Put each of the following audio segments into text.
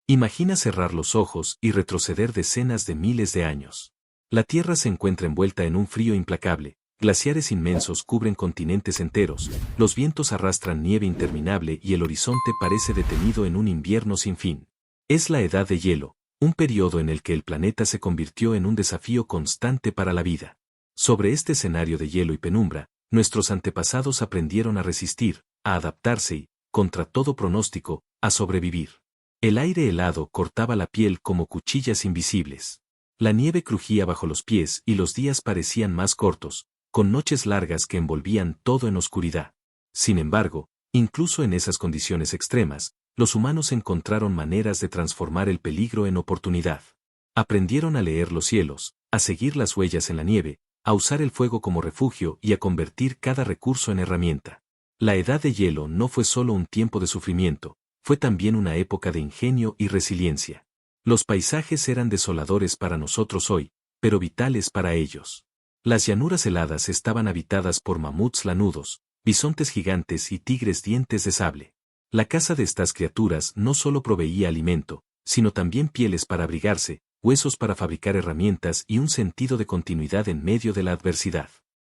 Imagina cerrar los ojos y retroceder decenas de miles de años. La Tierra se encuentra envuelta en un frío implacable, glaciares inmensos cubren continentes enteros, los vientos arrastran nieve interminable y el horizonte parece detenido en un invierno sin fin. Es la Edad de Hielo, un periodo en el que el planeta se convirtió en un desafío constante para la vida. Sobre este escenario de hielo y penumbra, nuestros antepasados aprendieron a resistir, a adaptarse y, contra todo pronóstico, a sobrevivir. El aire helado cortaba la piel como cuchillas invisibles. La nieve crujía bajo los pies y los días parecían más cortos, con noches largas que envolvían todo en oscuridad. Sin embargo, incluso en esas condiciones extremas, los humanos encontraron maneras de transformar el peligro en oportunidad. Aprendieron a leer los cielos, a seguir las huellas en la nieve, a usar el fuego como refugio y a convertir cada recurso en herramienta. La Edad de Hielo no fue solo un tiempo de sufrimiento, fue también una época de ingenio y resiliencia. Los paisajes eran desoladores para nosotros hoy, pero vitales para ellos. Las llanuras heladas estaban habitadas por mamuts lanudos, bisontes gigantes y tigres dientes de sable. La caza de estas criaturas no solo proveía alimento, sino también pieles para abrigarse, huesos para fabricar herramientas y un sentido de continuidad en medio de la adversidad.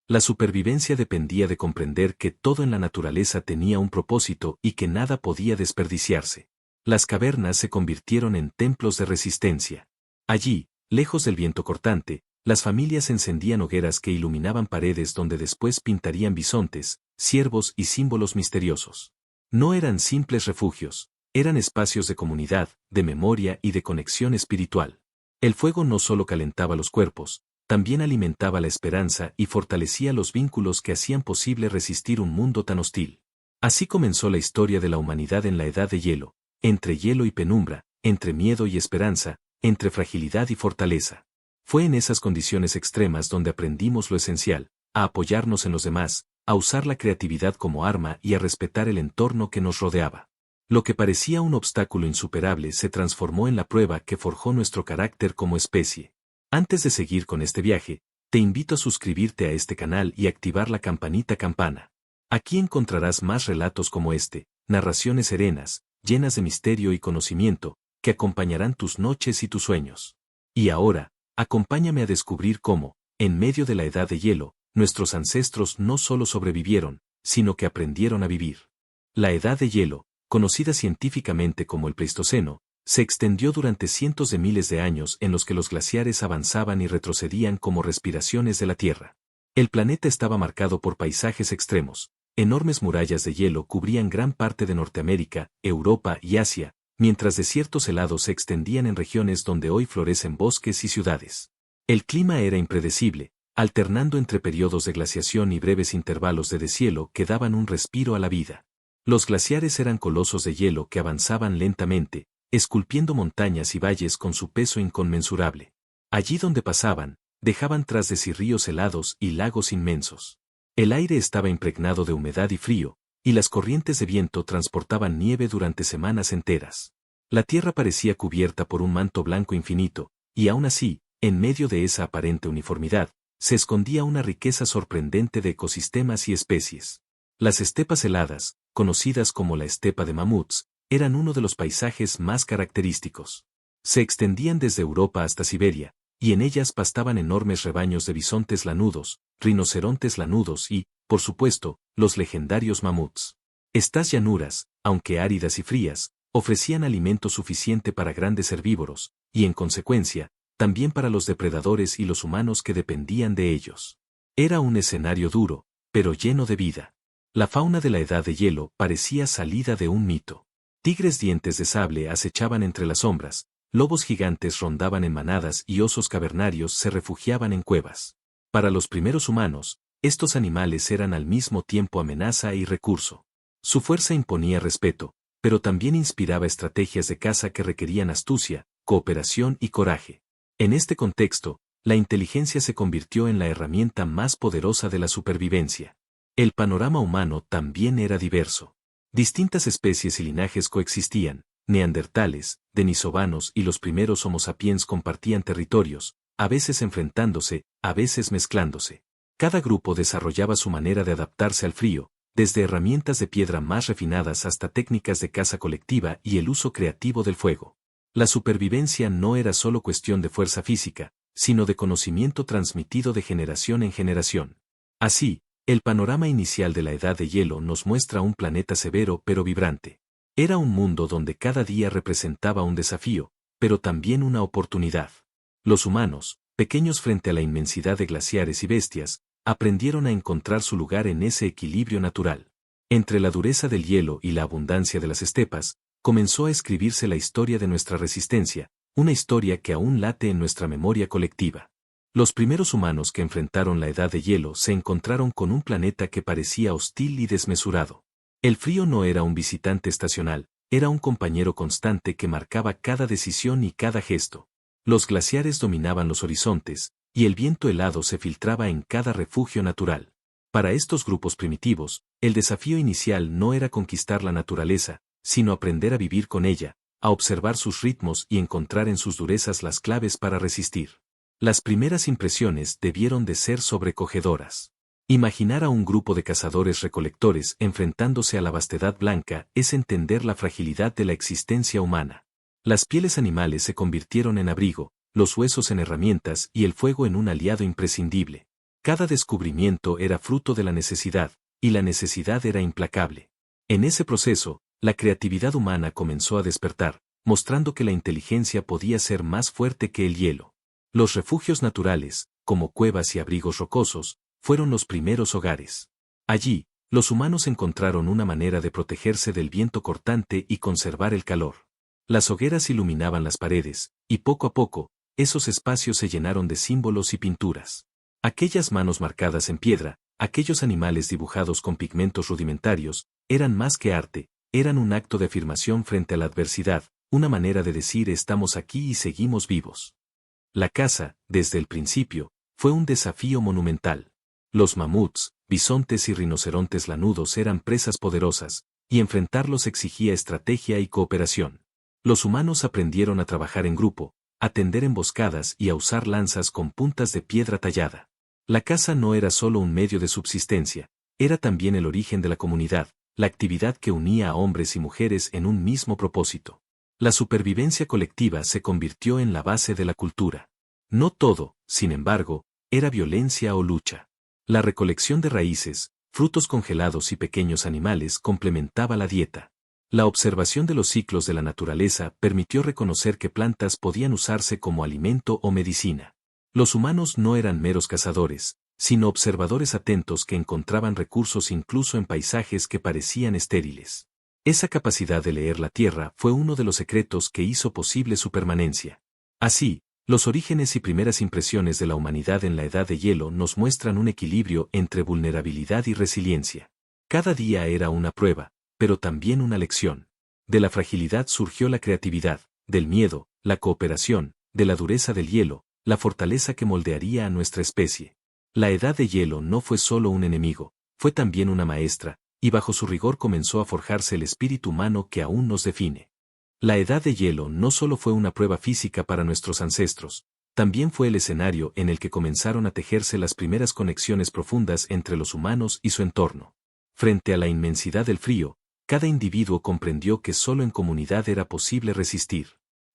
La supervivencia dependía de comprender que todo en la naturaleza tenía un propósito y que nada podía desperdiciarse. Las cavernas se convirtieron en templos de resistencia. Allí, lejos del viento cortante, las familias encendían hogueras que iluminaban paredes donde después pintarían bisontes, ciervos y símbolos misteriosos. No eran simples refugios, eran espacios de comunidad, de memoria y de conexión espiritual. El fuego no solo calentaba los cuerpos, también alimentaba la esperanza y fortalecía los vínculos que hacían posible resistir un mundo tan hostil. Así comenzó la historia de la humanidad en la Edad de Hielo, entre hielo y penumbra, entre miedo y esperanza, entre fragilidad y fortaleza. Fue en esas condiciones extremas donde aprendimos lo esencial, a apoyarnos en los demás, a usar la creatividad como arma y a respetar el entorno que nos rodeaba. Lo que parecía un obstáculo insuperable se transformó en la prueba que forjó nuestro carácter como especie. Antes de seguir con este viaje, te invito a suscribirte a este canal y activar la campanita campana. Aquí encontrarás más relatos como este, narraciones serenas, llenas de misterio y conocimiento, que acompañarán tus noches y tus sueños. Y ahora, acompáñame a descubrir cómo, en medio de la Edad de Hielo, nuestros ancestros no solo sobrevivieron, sino que aprendieron a vivir. La Edad de Hielo, conocida científicamente como el Pleistoceno, se extendió durante cientos de miles de años en los que los glaciares avanzaban y retrocedían como respiraciones de la Tierra. El planeta estaba marcado por paisajes extremos, enormes murallas de hielo cubrían gran parte de Norteamérica, Europa y Asia, mientras desiertos helados se extendían en regiones donde hoy florecen bosques y ciudades. El clima era impredecible, alternando entre periodos de glaciación y breves intervalos de deshielo que daban un respiro a la vida. Los glaciares eran colosos de hielo que avanzaban lentamente, esculpiendo montañas y valles con su peso inconmensurable. Allí donde pasaban, dejaban tras de sí ríos helados y lagos inmensos. El aire estaba impregnado de humedad y frío, y las corrientes de viento transportaban nieve durante semanas enteras. La tierra parecía cubierta por un manto blanco infinito, y aún así, en medio de esa aparente uniformidad, se escondía una riqueza sorprendente de ecosistemas y especies. Las estepas heladas, conocidas como la estepa de mamuts, eran uno de los paisajes más característicos. Se extendían desde Europa hasta Siberia, y en ellas pastaban enormes rebaños de bisontes lanudos, rinocerontes lanudos y, por supuesto, los legendarios mamuts. Estas llanuras, aunque áridas y frías, ofrecían alimento suficiente para grandes herbívoros, y en consecuencia, también para los depredadores y los humanos que dependían de ellos. Era un escenario duro, pero lleno de vida. La fauna de la Edad de Hielo parecía salida de un mito. Tigres dientes de sable acechaban entre las sombras, lobos gigantes rondaban en manadas y osos cavernarios se refugiaban en cuevas. Para los primeros humanos, estos animales eran al mismo tiempo amenaza y recurso. Su fuerza imponía respeto, pero también inspiraba estrategias de caza que requerían astucia, cooperación y coraje. En este contexto, la inteligencia se convirtió en la herramienta más poderosa de la supervivencia. El panorama humano también era diverso. Distintas especies y linajes coexistían, neandertales, denisovanos y los primeros Homo sapiens compartían territorios, a veces enfrentándose, a veces mezclándose. Cada grupo desarrollaba su manera de adaptarse al frío, desde herramientas de piedra más refinadas hasta técnicas de caza colectiva y el uso creativo del fuego. La supervivencia no era solo cuestión de fuerza física, sino de conocimiento transmitido de generación en generación. Así, el panorama inicial de la Edad de Hielo nos muestra un planeta severo pero vibrante. Era un mundo donde cada día representaba un desafío, pero también una oportunidad. Los humanos, pequeños frente a la inmensidad de glaciares y bestias, aprendieron a encontrar su lugar en ese equilibrio natural. Entre la dureza del hielo y la abundancia de las estepas, comenzó a escribirse la historia de nuestra resistencia, una historia que aún late en nuestra memoria colectiva. Los primeros humanos que enfrentaron la Edad de Hielo se encontraron con un planeta que parecía hostil y desmesurado. El frío no era un visitante estacional, era un compañero constante que marcaba cada decisión y cada gesto. Los glaciares dominaban los horizontes, y el viento helado se filtraba en cada refugio natural. Para estos grupos primitivos, el desafío inicial no era conquistar la naturaleza, sino aprender a vivir con ella, a observar sus ritmos y encontrar en sus durezas las claves para resistir. Las primeras impresiones debieron de ser sobrecogedoras. Imaginar a un grupo de cazadores-recolectores enfrentándose a la vastedad blanca es entender la fragilidad de la existencia humana. Las pieles animales se convirtieron en abrigo, los huesos en herramientas y el fuego en un aliado imprescindible. Cada descubrimiento era fruto de la necesidad, y la necesidad era implacable. En ese proceso, la creatividad humana comenzó a despertar, mostrando que la inteligencia podía ser más fuerte que el hielo. Los refugios naturales, como cuevas y abrigos rocosos, fueron los primeros hogares. Allí, los humanos encontraron una manera de protegerse del viento cortante y conservar el calor. Las hogueras iluminaban las paredes, y poco a poco, esos espacios se llenaron de símbolos y pinturas. Aquellas manos marcadas en piedra, aquellos animales dibujados con pigmentos rudimentarios, eran más que arte, eran un acto de afirmación frente a la adversidad, una manera de decir estamos aquí y seguimos vivos. La caza, desde el principio, fue un desafío monumental. Los mamuts, bisontes y rinocerontes lanudos eran presas poderosas, y enfrentarlos exigía estrategia y cooperación. Los humanos aprendieron a trabajar en grupo, a tender emboscadas y a usar lanzas con puntas de piedra tallada. La caza no era solo un medio de subsistencia, era también el origen de la comunidad, la actividad que unía a hombres y mujeres en un mismo propósito. La supervivencia colectiva se convirtió en la base de la cultura. No todo, sin embargo, era violencia o lucha. La recolección de raíces, frutos congelados y pequeños animales complementaba la dieta. La observación de los ciclos de la naturaleza permitió reconocer que plantas podían usarse como alimento o medicina. Los humanos no eran meros cazadores, sino observadores atentos que encontraban recursos incluso en paisajes que parecían estériles. Esa capacidad de leer la tierra fue uno de los secretos que hizo posible su permanencia. Así, los orígenes y primeras impresiones de la humanidad en la Edad de Hielo nos muestran un equilibrio entre vulnerabilidad y resiliencia. Cada día era una prueba, pero también una lección. De la fragilidad surgió la creatividad, del miedo, la cooperación, de la dureza del hielo, la fortaleza que moldearía a nuestra especie. La Edad de Hielo no fue solo un enemigo, fue también una maestra, y bajo su rigor comenzó a forjarse el espíritu humano que aún nos define. La Edad de Hielo no solo fue una prueba física para nuestros ancestros, también fue el escenario en el que comenzaron a tejerse las primeras conexiones profundas entre los humanos y su entorno. Frente a la inmensidad del frío, cada individuo comprendió que solo en comunidad era posible resistir.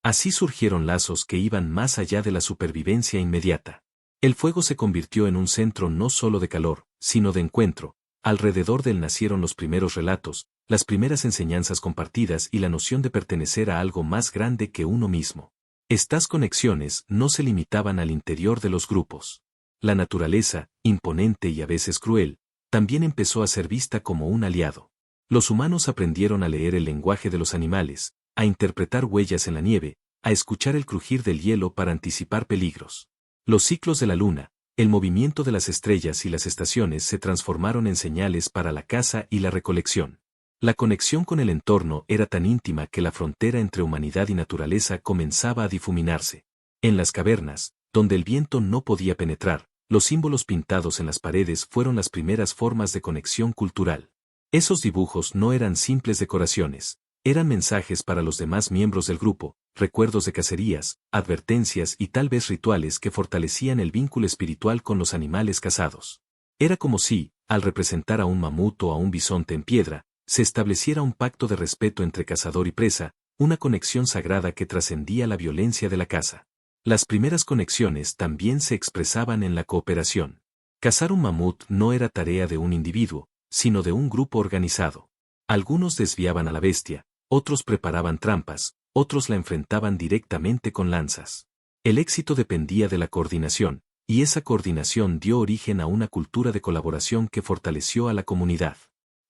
Así surgieron lazos que iban más allá de la supervivencia inmediata. El fuego se convirtió en un centro no solo de calor, sino de encuentro. Alrededor de él nacieron los primeros relatos, las primeras enseñanzas compartidas y la noción de pertenecer a algo más grande que uno mismo. Estas conexiones no se limitaban al interior de los grupos. La naturaleza, imponente y a veces cruel, también empezó a ser vista como un aliado. Los humanos aprendieron a leer el lenguaje de los animales, a interpretar huellas en la nieve, a escuchar el crujir del hielo para anticipar peligros. Los ciclos de la luna, el movimiento de las estrellas y las estaciones se transformaron en señales para la caza y la recolección. La conexión con el entorno era tan íntima que la frontera entre humanidad y naturaleza comenzaba a difuminarse. En las cavernas, donde el viento no podía penetrar, los símbolos pintados en las paredes fueron las primeras formas de conexión cultural. Esos dibujos no eran simples decoraciones, eran mensajes para los demás miembros del grupo, recuerdos de cacerías, advertencias y tal vez rituales que fortalecían el vínculo espiritual con los animales cazados. Era como si, al representar a un mamut o a un bisonte en piedra, se estableciera un pacto de respeto entre cazador y presa, una conexión sagrada que trascendía la violencia de la caza. Las primeras conexiones también se expresaban en la cooperación. Cazar un mamut no era tarea de un individuo, sino de un grupo organizado. Algunos desviaban a la bestia, otros preparaban trampas, otros la enfrentaban directamente con lanzas. El éxito dependía de la coordinación, y esa coordinación dio origen a una cultura de colaboración que fortaleció a la comunidad.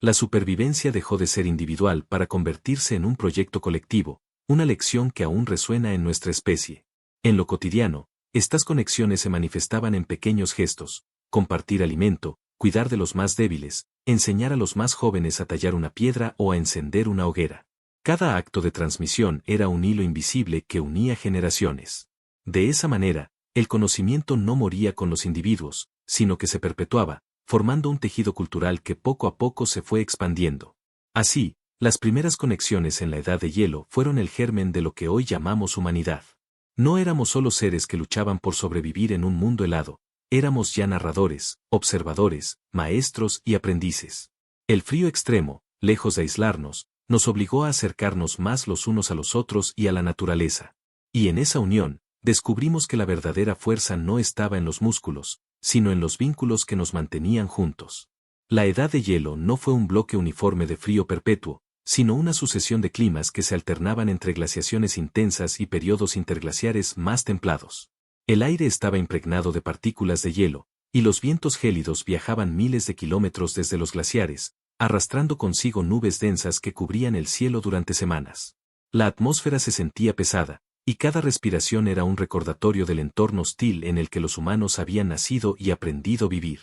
La supervivencia dejó de ser individual para convertirse en un proyecto colectivo, una lección que aún resuena en nuestra especie. En lo cotidiano, estas conexiones se manifestaban en pequeños gestos: compartir alimento, cuidar de los más débiles, enseñar a los más jóvenes a tallar una piedra o a encender una hoguera. Cada acto de transmisión era un hilo invisible que unía generaciones. De esa manera, el conocimiento no moría con los individuos, sino que se perpetuaba, formando un tejido cultural que poco a poco se fue expandiendo. Así, las primeras conexiones en la Edad de Hielo fueron el germen de lo que hoy llamamos humanidad. No éramos solo seres que luchaban por sobrevivir en un mundo helado, éramos ya narradores, observadores, maestros y aprendices. El frío extremo, lejos de aislarnos, nos obligó a acercarnos más los unos a los otros y a la naturaleza. Y en esa unión, descubrimos que la verdadera fuerza no estaba en los músculos, sino en los vínculos que nos mantenían juntos. La Edad de Hielo no fue un bloque uniforme de frío perpetuo, sino una sucesión de climas que se alternaban entre glaciaciones intensas y periodos interglaciares más templados. El aire estaba impregnado de partículas de hielo, y los vientos gélidos viajaban miles de kilómetros desde los glaciares, arrastrando consigo nubes densas que cubrían el cielo durante semanas. La atmósfera se sentía pesada, y cada respiración era un recordatorio del entorno hostil en el que los humanos habían nacido y aprendido a vivir.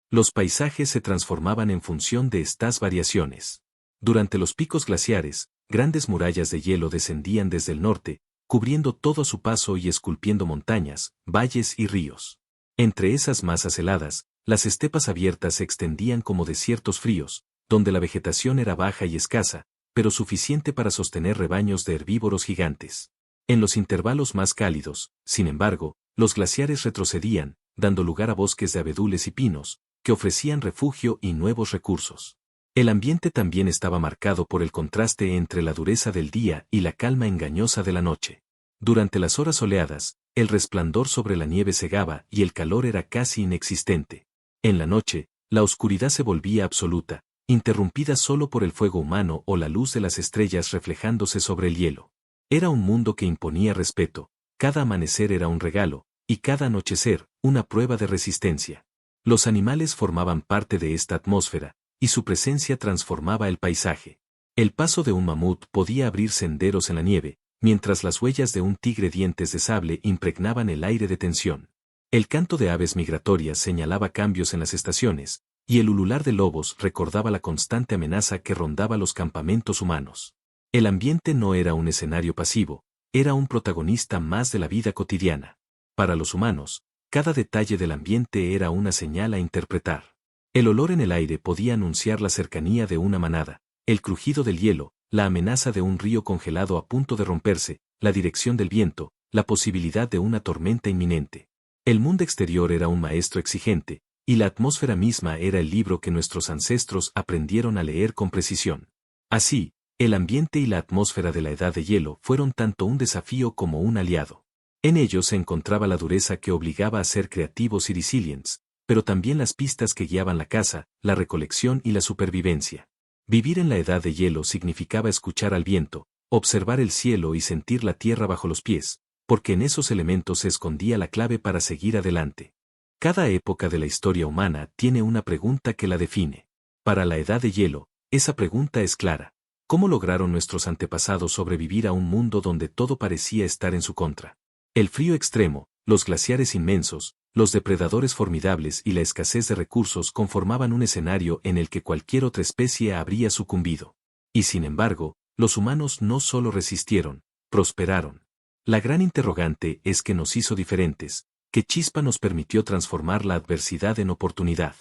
Los paisajes se transformaban en función de estas variaciones. Durante los picos glaciares, grandes murallas de hielo descendían desde el norte, cubriendo todo a su paso y esculpiendo montañas, valles y ríos. Entre esas masas heladas, las estepas abiertas se extendían como desiertos fríos, donde la vegetación era baja y escasa, pero suficiente para sostener rebaños de herbívoros gigantes. En los intervalos más cálidos, sin embargo, los glaciares retrocedían, dando lugar a bosques de abedules y pinos, que ofrecían refugio y nuevos recursos. El ambiente también estaba marcado por el contraste entre la dureza del día y la calma engañosa de la noche. Durante las horas soleadas, el resplandor sobre la nieve cegaba y el calor era casi inexistente. En la noche, la oscuridad se volvía absoluta, interrumpida solo por el fuego humano o la luz de las estrellas reflejándose sobre el hielo. Era un mundo que imponía respeto, cada amanecer era un regalo, y cada anochecer, una prueba de resistencia. Los animales formaban parte de esta atmósfera, y su presencia transformaba el paisaje. El paso de un mamut podía abrir senderos en la nieve, mientras las huellas de un tigre dientes de sable impregnaban el aire de tensión. El canto de aves migratorias señalaba cambios en las estaciones, y el ulular de lobos recordaba la constante amenaza que rondaba los campamentos humanos. El ambiente no era un escenario pasivo, era un protagonista más de la vida cotidiana. Para los humanos, cada detalle del ambiente era una señal a interpretar. El olor en el aire podía anunciar la cercanía de una manada, el crujido del hielo, la amenaza de un río congelado a punto de romperse, la dirección del viento, la posibilidad de una tormenta inminente. El mundo exterior era un maestro exigente, y la atmósfera misma era el libro que nuestros ancestros aprendieron a leer con precisión. Así, el ambiente y la atmósfera de la Edad de Hielo fueron tanto un desafío como un aliado. En ellos se encontraba la dureza que obligaba a ser creativos y resilientes, pero también las pistas que guiaban la caza, la recolección y la supervivencia. Vivir en la Edad de Hielo significaba escuchar al viento, observar el cielo y sentir la tierra bajo los pies, porque en esos elementos se escondía la clave para seguir adelante. Cada época de la historia humana tiene una pregunta que la define. Para la Edad de Hielo, esa pregunta es clara. ¿Cómo lograron nuestros antepasados sobrevivir a un mundo donde todo parecía estar en su contra? El frío extremo, los glaciares inmensos, los depredadores formidables y la escasez de recursos conformaban un escenario en el que cualquier otra especie habría sucumbido. Y sin embargo, los humanos no solo resistieron, prosperaron. La gran interrogante es qué nos hizo diferentes, qué chispa nos permitió transformar la adversidad en oportunidad.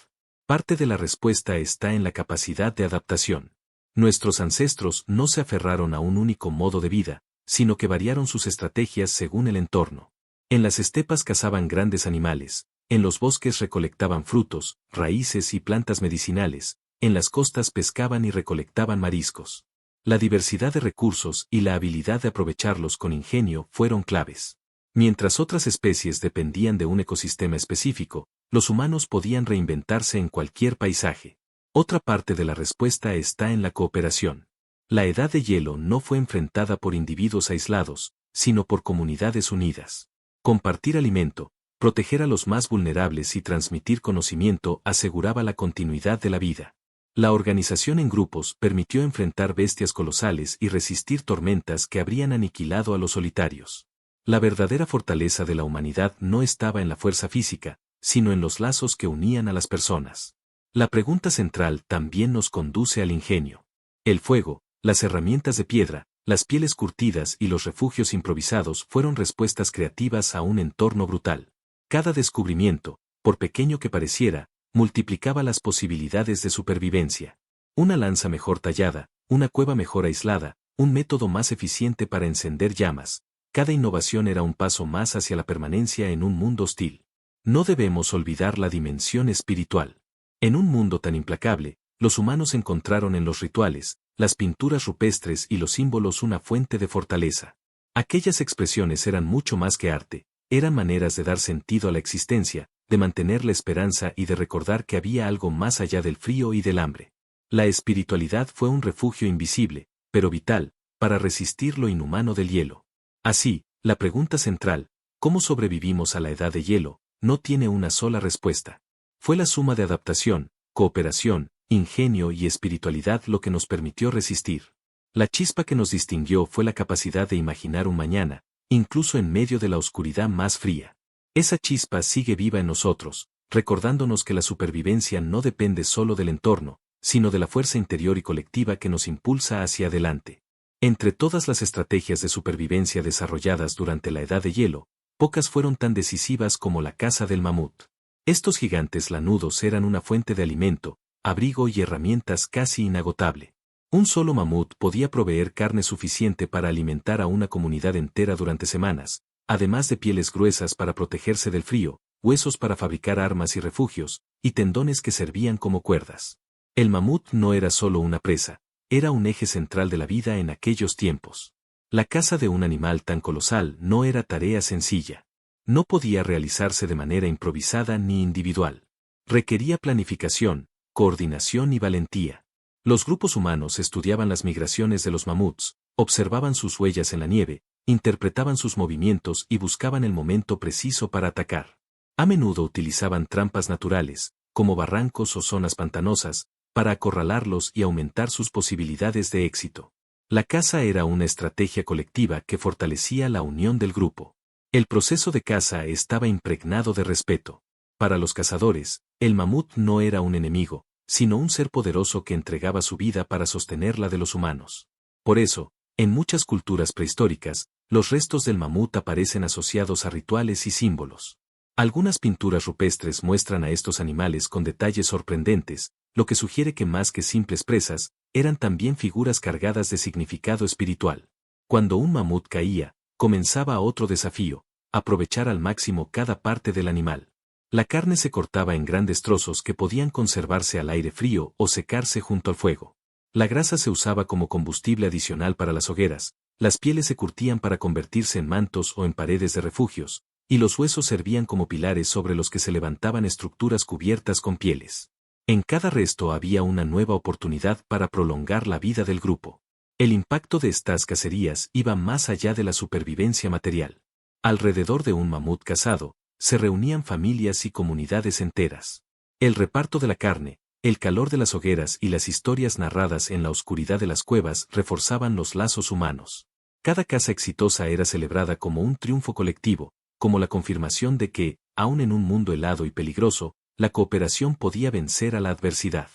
Parte de la respuesta está en la capacidad de adaptación. Nuestros ancestros no se aferraron a un único modo de vida, sino que variaron sus estrategias según el entorno. En las estepas cazaban grandes animales, en los bosques recolectaban frutos, raíces y plantas medicinales, en las costas pescaban y recolectaban mariscos. La diversidad de recursos y la habilidad de aprovecharlos con ingenio fueron claves. Mientras otras especies dependían de un ecosistema específico, los humanos podían reinventarse en cualquier paisaje. Otra parte de la respuesta está en la cooperación. La edad de hielo no fue enfrentada por individuos aislados, sino por comunidades unidas. Compartir alimento, proteger a los más vulnerables y transmitir conocimiento aseguraba la continuidad de la vida. La organización en grupos permitió enfrentar bestias colosales y resistir tormentas que habrían aniquilado a los solitarios. La verdadera fortaleza de la humanidad no estaba en la fuerza física, sino en los lazos que unían a las personas. La pregunta central también nos conduce al ingenio. El fuego, las herramientas de piedra, las pieles curtidas y los refugios improvisados fueron respuestas creativas a un entorno brutal. Cada descubrimiento, por pequeño que pareciera, multiplicaba las posibilidades de supervivencia. Una lanza mejor tallada, una cueva mejor aislada, un método más eficiente para encender llamas. Cada innovación era un paso más hacia la permanencia en un mundo hostil. No debemos olvidar la dimensión espiritual. En un mundo tan implacable, los humanos encontraron en los rituales, las pinturas rupestres y los símbolos una fuente de fortaleza. Aquellas expresiones eran mucho más que arte, eran maneras de dar sentido a la existencia, de mantener la esperanza y de recordar que había algo más allá del frío y del hambre. La espiritualidad fue un refugio invisible, pero vital, para resistir lo inhumano del hielo. Así, la pregunta central, ¿cómo sobrevivimos a la edad de hielo?, no tiene una sola respuesta. Fue la suma de adaptación, cooperación, ingenio y espiritualidad lo que nos permitió resistir. La chispa que nos distinguió fue la capacidad de imaginar un mañana, incluso en medio de la oscuridad más fría. Esa chispa sigue viva en nosotros, recordándonos que la supervivencia no depende solo del entorno, sino de la fuerza interior y colectiva que nos impulsa hacia adelante. Entre todas las estrategias de supervivencia desarrolladas durante la Edad de Hielo, pocas fueron tan decisivas como la caza del mamut. Estos gigantes lanudos eran una fuente de alimento, abrigo y herramientas casi inagotable. Un solo mamut podía proveer carne suficiente para alimentar a una comunidad entera durante semanas, además de pieles gruesas para protegerse del frío, huesos para fabricar armas y refugios, y tendones que servían como cuerdas. El mamut no era solo una presa, era un eje central de la vida en aquellos tiempos. La caza de un animal tan colosal no era tarea sencilla. No podía realizarse de manera improvisada ni individual. Requería planificación, coordinación y valentía. Los grupos humanos estudiaban las migraciones de los mamuts, observaban sus huellas en la nieve, interpretaban sus movimientos y buscaban el momento preciso para atacar. A menudo utilizaban trampas naturales, como barrancos o zonas pantanosas, para acorralarlos y aumentar sus posibilidades de éxito. La caza era una estrategia colectiva que fortalecía la unión del grupo. El proceso de caza estaba impregnado de respeto. Para los cazadores, el mamut no era un enemigo, sino un ser poderoso que entregaba su vida para sostener la de los humanos. Por eso, en muchas culturas prehistóricas, los restos del mamut aparecen asociados a rituales y símbolos. Algunas pinturas rupestres muestran a estos animales con detalles sorprendentes, lo que sugiere que más que simples presas, eran también figuras cargadas de significado espiritual. Cuando un mamut caía, comenzaba otro desafío, aprovechar al máximo cada parte del animal. La carne se cortaba en grandes trozos que podían conservarse al aire frío o secarse junto al fuego. La grasa se usaba como combustible adicional para las hogueras, las pieles se curtían para convertirse en mantos o en paredes de refugios, y los huesos servían como pilares sobre los que se levantaban estructuras cubiertas con pieles. En cada resto había una nueva oportunidad para prolongar la vida del grupo. El impacto de estas cacerías iba más allá de la supervivencia material. Alrededor de un mamut cazado, se reunían familias y comunidades enteras. El reparto de la carne, el calor de las hogueras y las historias narradas en la oscuridad de las cuevas reforzaban los lazos humanos. Cada caza exitosa era celebrada como un triunfo colectivo, como la confirmación de que, aun en un mundo helado y peligroso, la cooperación podía vencer a la adversidad.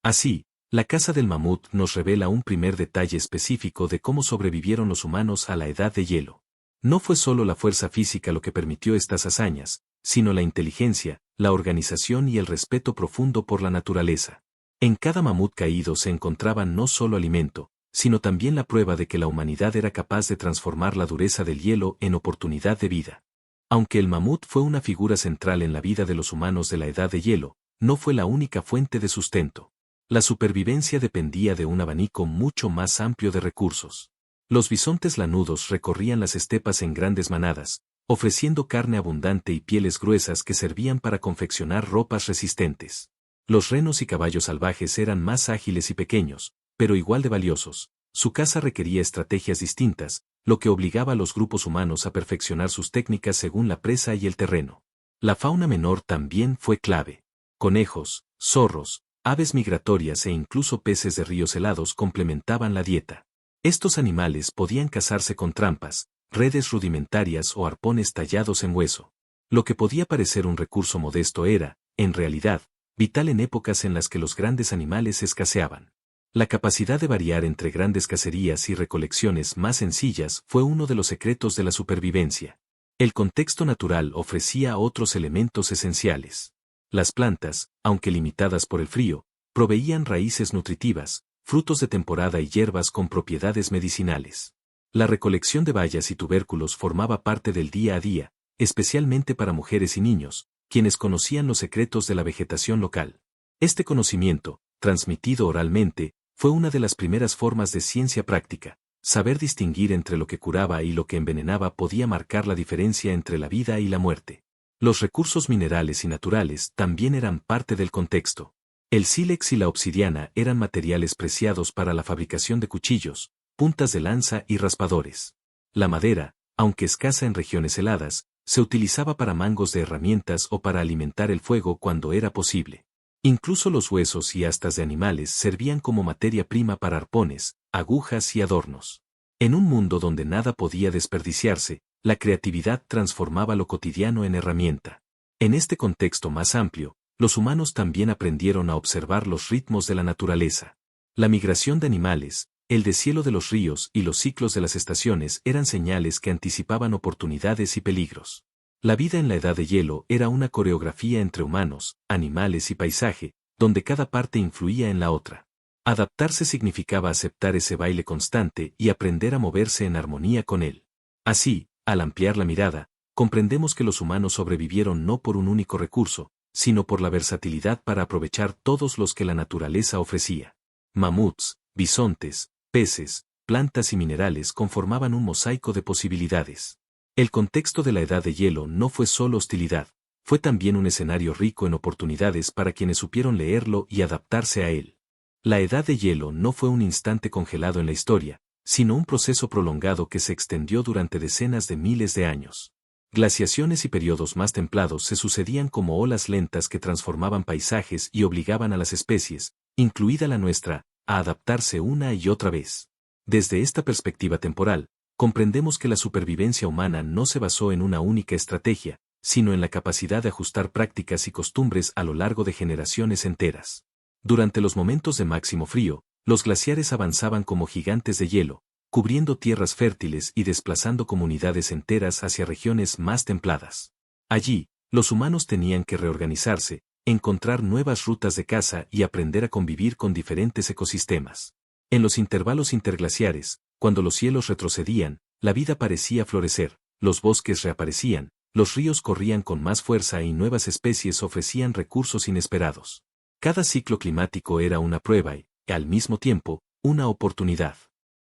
Así, la caza del mamut nos revela un primer detalle específico de cómo sobrevivieron los humanos a la Edad de Hielo. No fue solo la fuerza física lo que permitió estas hazañas, sino la inteligencia, la organización y el respeto profundo por la naturaleza. En cada mamut caído se encontraba no solo alimento, sino también la prueba de que la humanidad era capaz de transformar la dureza del hielo en oportunidad de vida. Aunque el mamut fue una figura central en la vida de los humanos de la Edad de Hielo, no fue la única fuente de sustento. La supervivencia dependía de un abanico mucho más amplio de recursos. Los bisontes lanudos recorrían las estepas en grandes manadas, ofreciendo carne abundante y pieles gruesas que servían para confeccionar ropas resistentes. Los renos y caballos salvajes eran más ágiles y pequeños, pero igual de valiosos. Su caza requería estrategias distintas, lo que obligaba a los grupos humanos a perfeccionar sus técnicas según la presa y el terreno. La fauna menor también fue clave. Conejos, zorros, aves migratorias e incluso peces de ríos helados complementaban la dieta. Estos animales podían cazarse con trampas, redes rudimentarias o arpones tallados en hueso. Lo que podía parecer un recurso modesto era, en realidad, vital en épocas en las que los grandes animales escaseaban. La capacidad de variar entre grandes cacerías y recolecciones más sencillas fue uno de los secretos de la supervivencia. El contexto natural ofrecía otros elementos esenciales. Las plantas, aunque limitadas por el frío, proveían raíces nutritivas, frutos de temporada y hierbas con propiedades medicinales. La recolección de bayas y tubérculos formaba parte del día a día, especialmente para mujeres y niños, quienes conocían los secretos de la vegetación local. Este conocimiento, transmitido oralmente, fue una de las primeras formas de ciencia práctica. Saber distinguir entre lo que curaba y lo que envenenaba podía marcar la diferencia entre la vida y la muerte. Los recursos minerales y naturales también eran parte del contexto. El sílex y la obsidiana eran materiales preciados para la fabricación de cuchillos, puntas de lanza y raspadores. La madera, aunque escasa en regiones heladas, se utilizaba para mangos de herramientas o para alimentar el fuego cuando era posible. Incluso los huesos y astas de animales servían como materia prima para arpones, agujas y adornos. En un mundo donde nada podía desperdiciarse, la creatividad transformaba lo cotidiano en herramienta. En este contexto más amplio, los humanos también aprendieron a observar los ritmos de la naturaleza. La migración de animales, el deshielo de los ríos y los ciclos de las estaciones eran señales que anticipaban oportunidades y peligros. La vida en la Edad de Hielo era una coreografía entre humanos, animales y paisaje, donde cada parte influía en la otra. Adaptarse significaba aceptar ese baile constante y aprender a moverse en armonía con él. Así, al ampliar la mirada, comprendemos que los humanos sobrevivieron no por un único recurso, sino por la versatilidad para aprovechar todos los que la naturaleza ofrecía. Mamuts, bisontes, peces, plantas y minerales conformaban un mosaico de posibilidades. El contexto de la Edad de Hielo no fue solo hostilidad, fue también un escenario rico en oportunidades para quienes supieron leerlo y adaptarse a él. La Edad de Hielo no fue un instante congelado en la historia, sino un proceso prolongado que se extendió durante decenas de miles de años. Glaciaciones y periodos más templados se sucedían como olas lentas que transformaban paisajes y obligaban a las especies, incluida la nuestra, a adaptarse una y otra vez. Desde esta perspectiva temporal, comprendemos que la supervivencia humana no se basó en una única estrategia, sino en la capacidad de ajustar prácticas y costumbres a lo largo de generaciones enteras. Durante los momentos de máximo frío, los glaciares avanzaban como gigantes de hielo, cubriendo tierras fértiles y desplazando comunidades enteras hacia regiones más templadas. Allí, los humanos tenían que reorganizarse, encontrar nuevas rutas de caza y aprender a convivir con diferentes ecosistemas. En los intervalos interglaciares, cuando los cielos retrocedían, la vida parecía florecer, los bosques reaparecían, los ríos corrían con más fuerza y nuevas especies ofrecían recursos inesperados. Cada ciclo climático era una prueba y, al mismo tiempo, una oportunidad.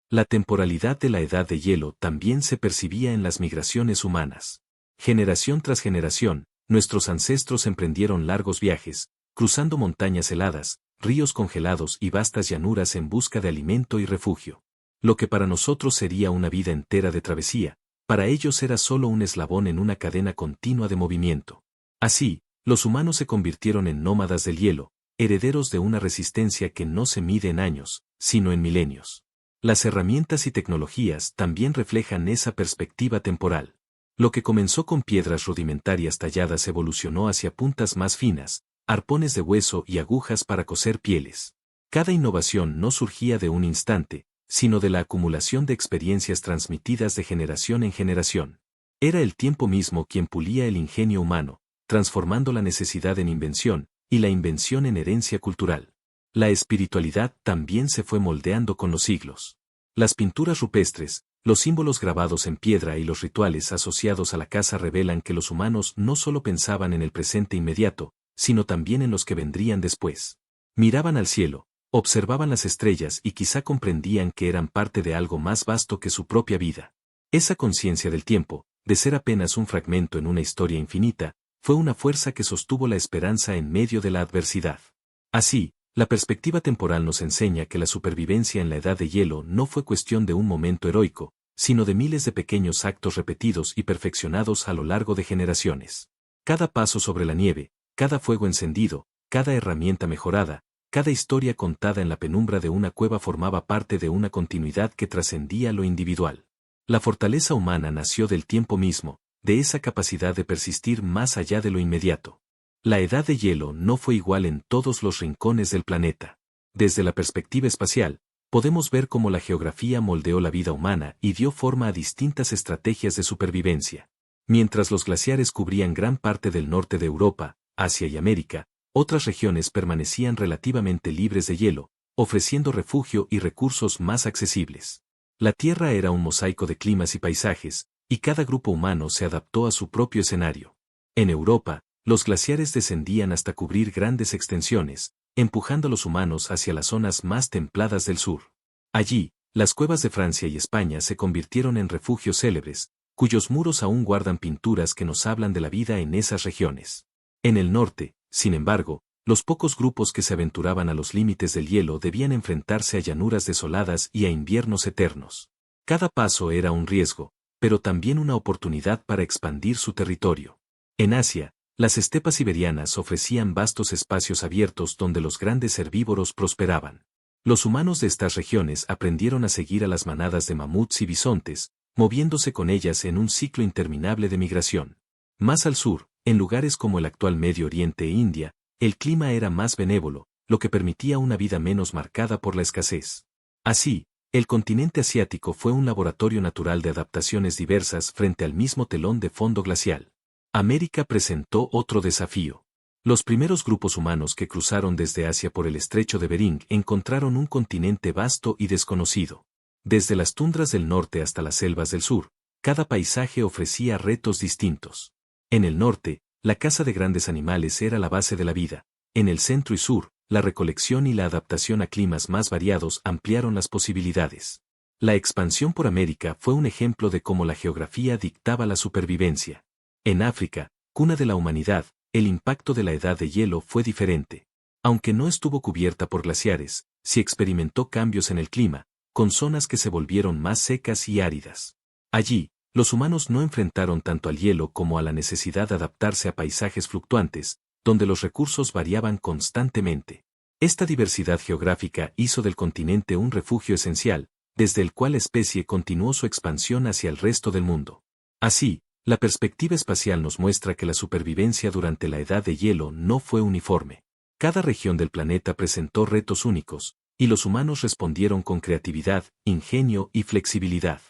La temporalidad de la Edad de Hielo también se percibía en las migraciones humanas. Generación tras generación, nuestros ancestros emprendieron largos viajes, cruzando montañas heladas, ríos congelados y vastas llanuras en busca de alimento y refugio. Lo que para nosotros sería una vida entera de travesía, para ellos era solo un eslabón en una cadena continua de movimiento. Así, los humanos se convirtieron en nómadas del hielo, herederos de una resistencia que no se mide en años, sino en milenios. Las herramientas y tecnologías también reflejan esa perspectiva temporal. Lo que comenzó con piedras rudimentarias talladas evolucionó hacia puntas más finas, arpones de hueso y agujas para coser pieles. Cada innovación no surgía de un instante, sino de la acumulación de experiencias transmitidas de generación en generación. Era el tiempo mismo quien pulía el ingenio humano, transformando la necesidad en invención, y la invención en herencia cultural. La espiritualidad también se fue moldeando con los siglos. Las pinturas rupestres, los símbolos grabados en piedra y los rituales asociados a la caza revelan que los humanos no solo pensaban en el presente inmediato, sino también en los que vendrían después. Miraban al cielo, Observaban las estrellas y quizá comprendían que eran parte de algo más vasto que su propia vida. Esa conciencia del tiempo, de ser apenas un fragmento en una historia infinita, fue una fuerza que sostuvo la esperanza en medio de la adversidad. Así, la perspectiva temporal nos enseña que la supervivencia en la edad de hielo no fue cuestión de un momento heroico, sino de miles de pequeños actos repetidos y perfeccionados a lo largo de generaciones. Cada paso sobre la nieve, cada fuego encendido, cada herramienta mejorada, cada historia contada en la penumbra de una cueva formaba parte de una continuidad que trascendía lo individual. La fortaleza humana nació del tiempo mismo, de esa capacidad de persistir más allá de lo inmediato. La edad de hielo no fue igual en todos los rincones del planeta. Desde la perspectiva espacial, podemos ver cómo la geografía moldeó la vida humana y dio forma a distintas estrategias de supervivencia. Mientras los glaciares cubrían gran parte del norte de Europa, Asia y América, otras regiones permanecían relativamente libres de hielo, ofreciendo refugio y recursos más accesibles. La Tierra era un mosaico de climas y paisajes, y cada grupo humano se adaptó a su propio escenario. En Europa, los glaciares descendían hasta cubrir grandes extensiones, empujando a los humanos hacia las zonas más templadas del sur. Allí, las cuevas de Francia y España se convirtieron en refugios célebres, cuyos muros aún guardan pinturas que nos hablan de la vida en esas regiones. En el norte, sin embargo, los pocos grupos que se aventuraban a los límites del hielo debían enfrentarse a llanuras desoladas y a inviernos eternos. Cada paso era un riesgo, pero también una oportunidad para expandir su territorio. En Asia, las estepas siberianas ofrecían vastos espacios abiertos donde los grandes herbívoros prosperaban. Los humanos de estas regiones aprendieron a seguir a las manadas de mamuts y bisontes, moviéndose con ellas en un ciclo interminable de migración. Más al sur, en lugares como el actual Medio Oriente e India, el clima era más benévolo, lo que permitía una vida menos marcada por la escasez. Así, el continente asiático fue un laboratorio natural de adaptaciones diversas frente al mismo telón de fondo glacial. América presentó otro desafío. Los primeros grupos humanos que cruzaron desde Asia por el estrecho de Bering encontraron un continente vasto y desconocido. Desde las tundras del norte hasta las selvas del sur, cada paisaje ofrecía retos distintos. En el norte, la caza de grandes animales era la base de la vida. En el centro y sur, la recolección y la adaptación a climas más variados ampliaron las posibilidades. La expansión por América fue un ejemplo de cómo la geografía dictaba la supervivencia. En África, cuna de la humanidad, el impacto de la edad de hielo fue diferente. Aunque no estuvo cubierta por glaciares, sí experimentó cambios en el clima, con zonas que se volvieron más secas y áridas. Allí, los humanos no enfrentaron tanto al hielo como a la necesidad de adaptarse a paisajes fluctuantes, donde los recursos variaban constantemente. Esta diversidad geográfica hizo del continente un refugio esencial, desde el cual la especie continuó su expansión hacia el resto del mundo. Así, la perspectiva espacial nos muestra que la supervivencia durante la edad de hielo no fue uniforme. Cada región del planeta presentó retos únicos, y los humanos respondieron con creatividad, ingenio y flexibilidad.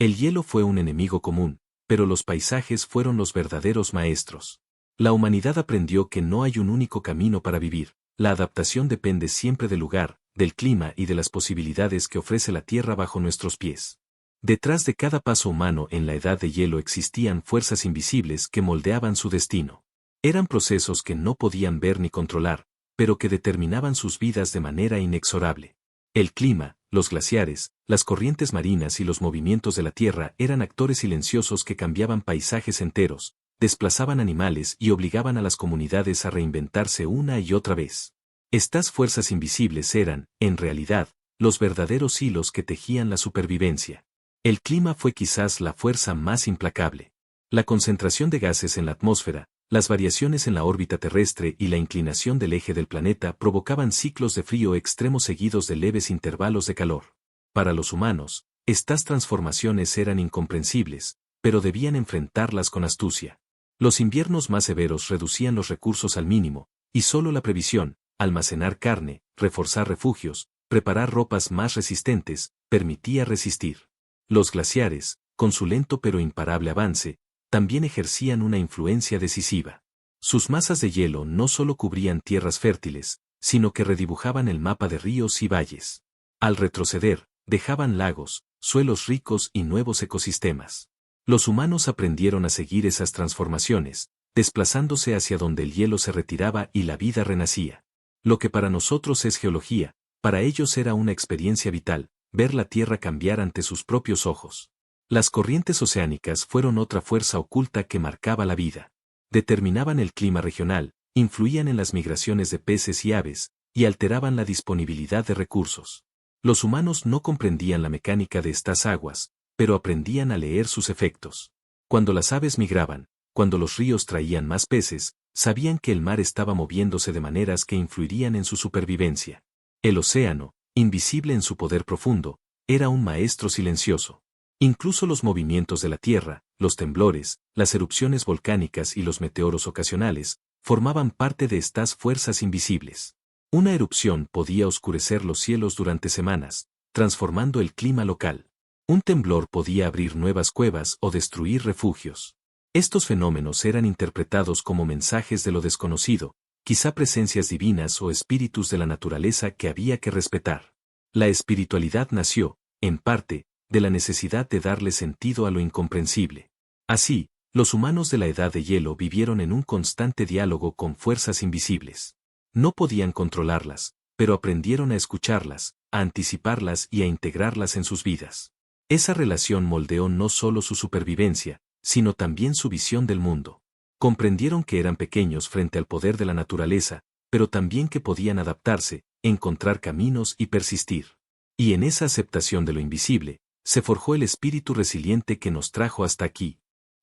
El hielo fue un enemigo común, pero los paisajes fueron los verdaderos maestros. La humanidad aprendió que no hay un único camino para vivir, la adaptación depende siempre del lugar, del clima y de las posibilidades que ofrece la Tierra bajo nuestros pies. Detrás de cada paso humano en la edad de hielo existían fuerzas invisibles que moldeaban su destino. Eran procesos que no podían ver ni controlar, pero que determinaban sus vidas de manera inexorable. El clima, los glaciares, las corrientes marinas y los movimientos de la Tierra eran actores silenciosos que cambiaban paisajes enteros, desplazaban animales y obligaban a las comunidades a reinventarse una y otra vez. Estas fuerzas invisibles eran, en realidad, los verdaderos hilos que tejían la supervivencia. El clima fue quizás la fuerza más implacable. La concentración de gases en la atmósfera, las variaciones en la órbita terrestre y la inclinación del eje del planeta provocaban ciclos de frío extremos seguidos de leves intervalos de calor. Para los humanos, estas transformaciones eran incomprensibles, pero debían enfrentarlas con astucia. Los inviernos más severos reducían los recursos al mínimo, y solo la previsión, almacenar carne, reforzar refugios, preparar ropas más resistentes, permitía resistir. Los glaciares, con su lento pero imparable avance, también ejercían una influencia decisiva. Sus masas de hielo no solo cubrían tierras fértiles, sino que redibujaban el mapa de ríos y valles. Al retroceder, dejaban lagos, suelos ricos y nuevos ecosistemas. Los humanos aprendieron a seguir esas transformaciones, desplazándose hacia donde el hielo se retiraba y la vida renacía. Lo que para nosotros es geología, Para ellos era una experiencia vital, ver la Tierra cambiar ante sus propios ojos. Las corrientes oceánicas fueron otra fuerza oculta que marcaba la vida. Determinaban el clima regional, influían en las migraciones de peces y aves, y alteraban la disponibilidad de recursos. Los humanos no comprendían la mecánica de estas aguas, pero aprendían a leer sus efectos. Cuando las aves migraban, cuando los ríos traían más peces, sabían que el mar estaba moviéndose de maneras que influirían en su supervivencia. El océano, invisible en su poder profundo, era un maestro silencioso. Incluso los movimientos de la Tierra, los temblores, las erupciones volcánicas y los meteoros ocasionales, formaban parte de estas fuerzas invisibles. Una erupción podía oscurecer los cielos durante semanas, transformando el clima local. Un temblor podía abrir nuevas cuevas o destruir refugios. Estos fenómenos eran interpretados como mensajes de lo desconocido, quizá presencias divinas o espíritus de la naturaleza que había que respetar. La espiritualidad nació, en parte, de la necesidad de darle sentido a lo incomprensible. Así, los humanos de la Edad de Hielo vivieron en un constante diálogo con fuerzas invisibles. No podían controlarlas, pero aprendieron a escucharlas, a anticiparlas y a integrarlas en sus vidas. Esa relación moldeó no solo su supervivencia, sino también su visión del mundo. Comprendieron que eran pequeños frente al poder de la naturaleza, pero también que podían adaptarse, encontrar caminos y persistir. Y en esa aceptación de lo invisible, se forjó el espíritu resiliente que nos trajo hasta aquí.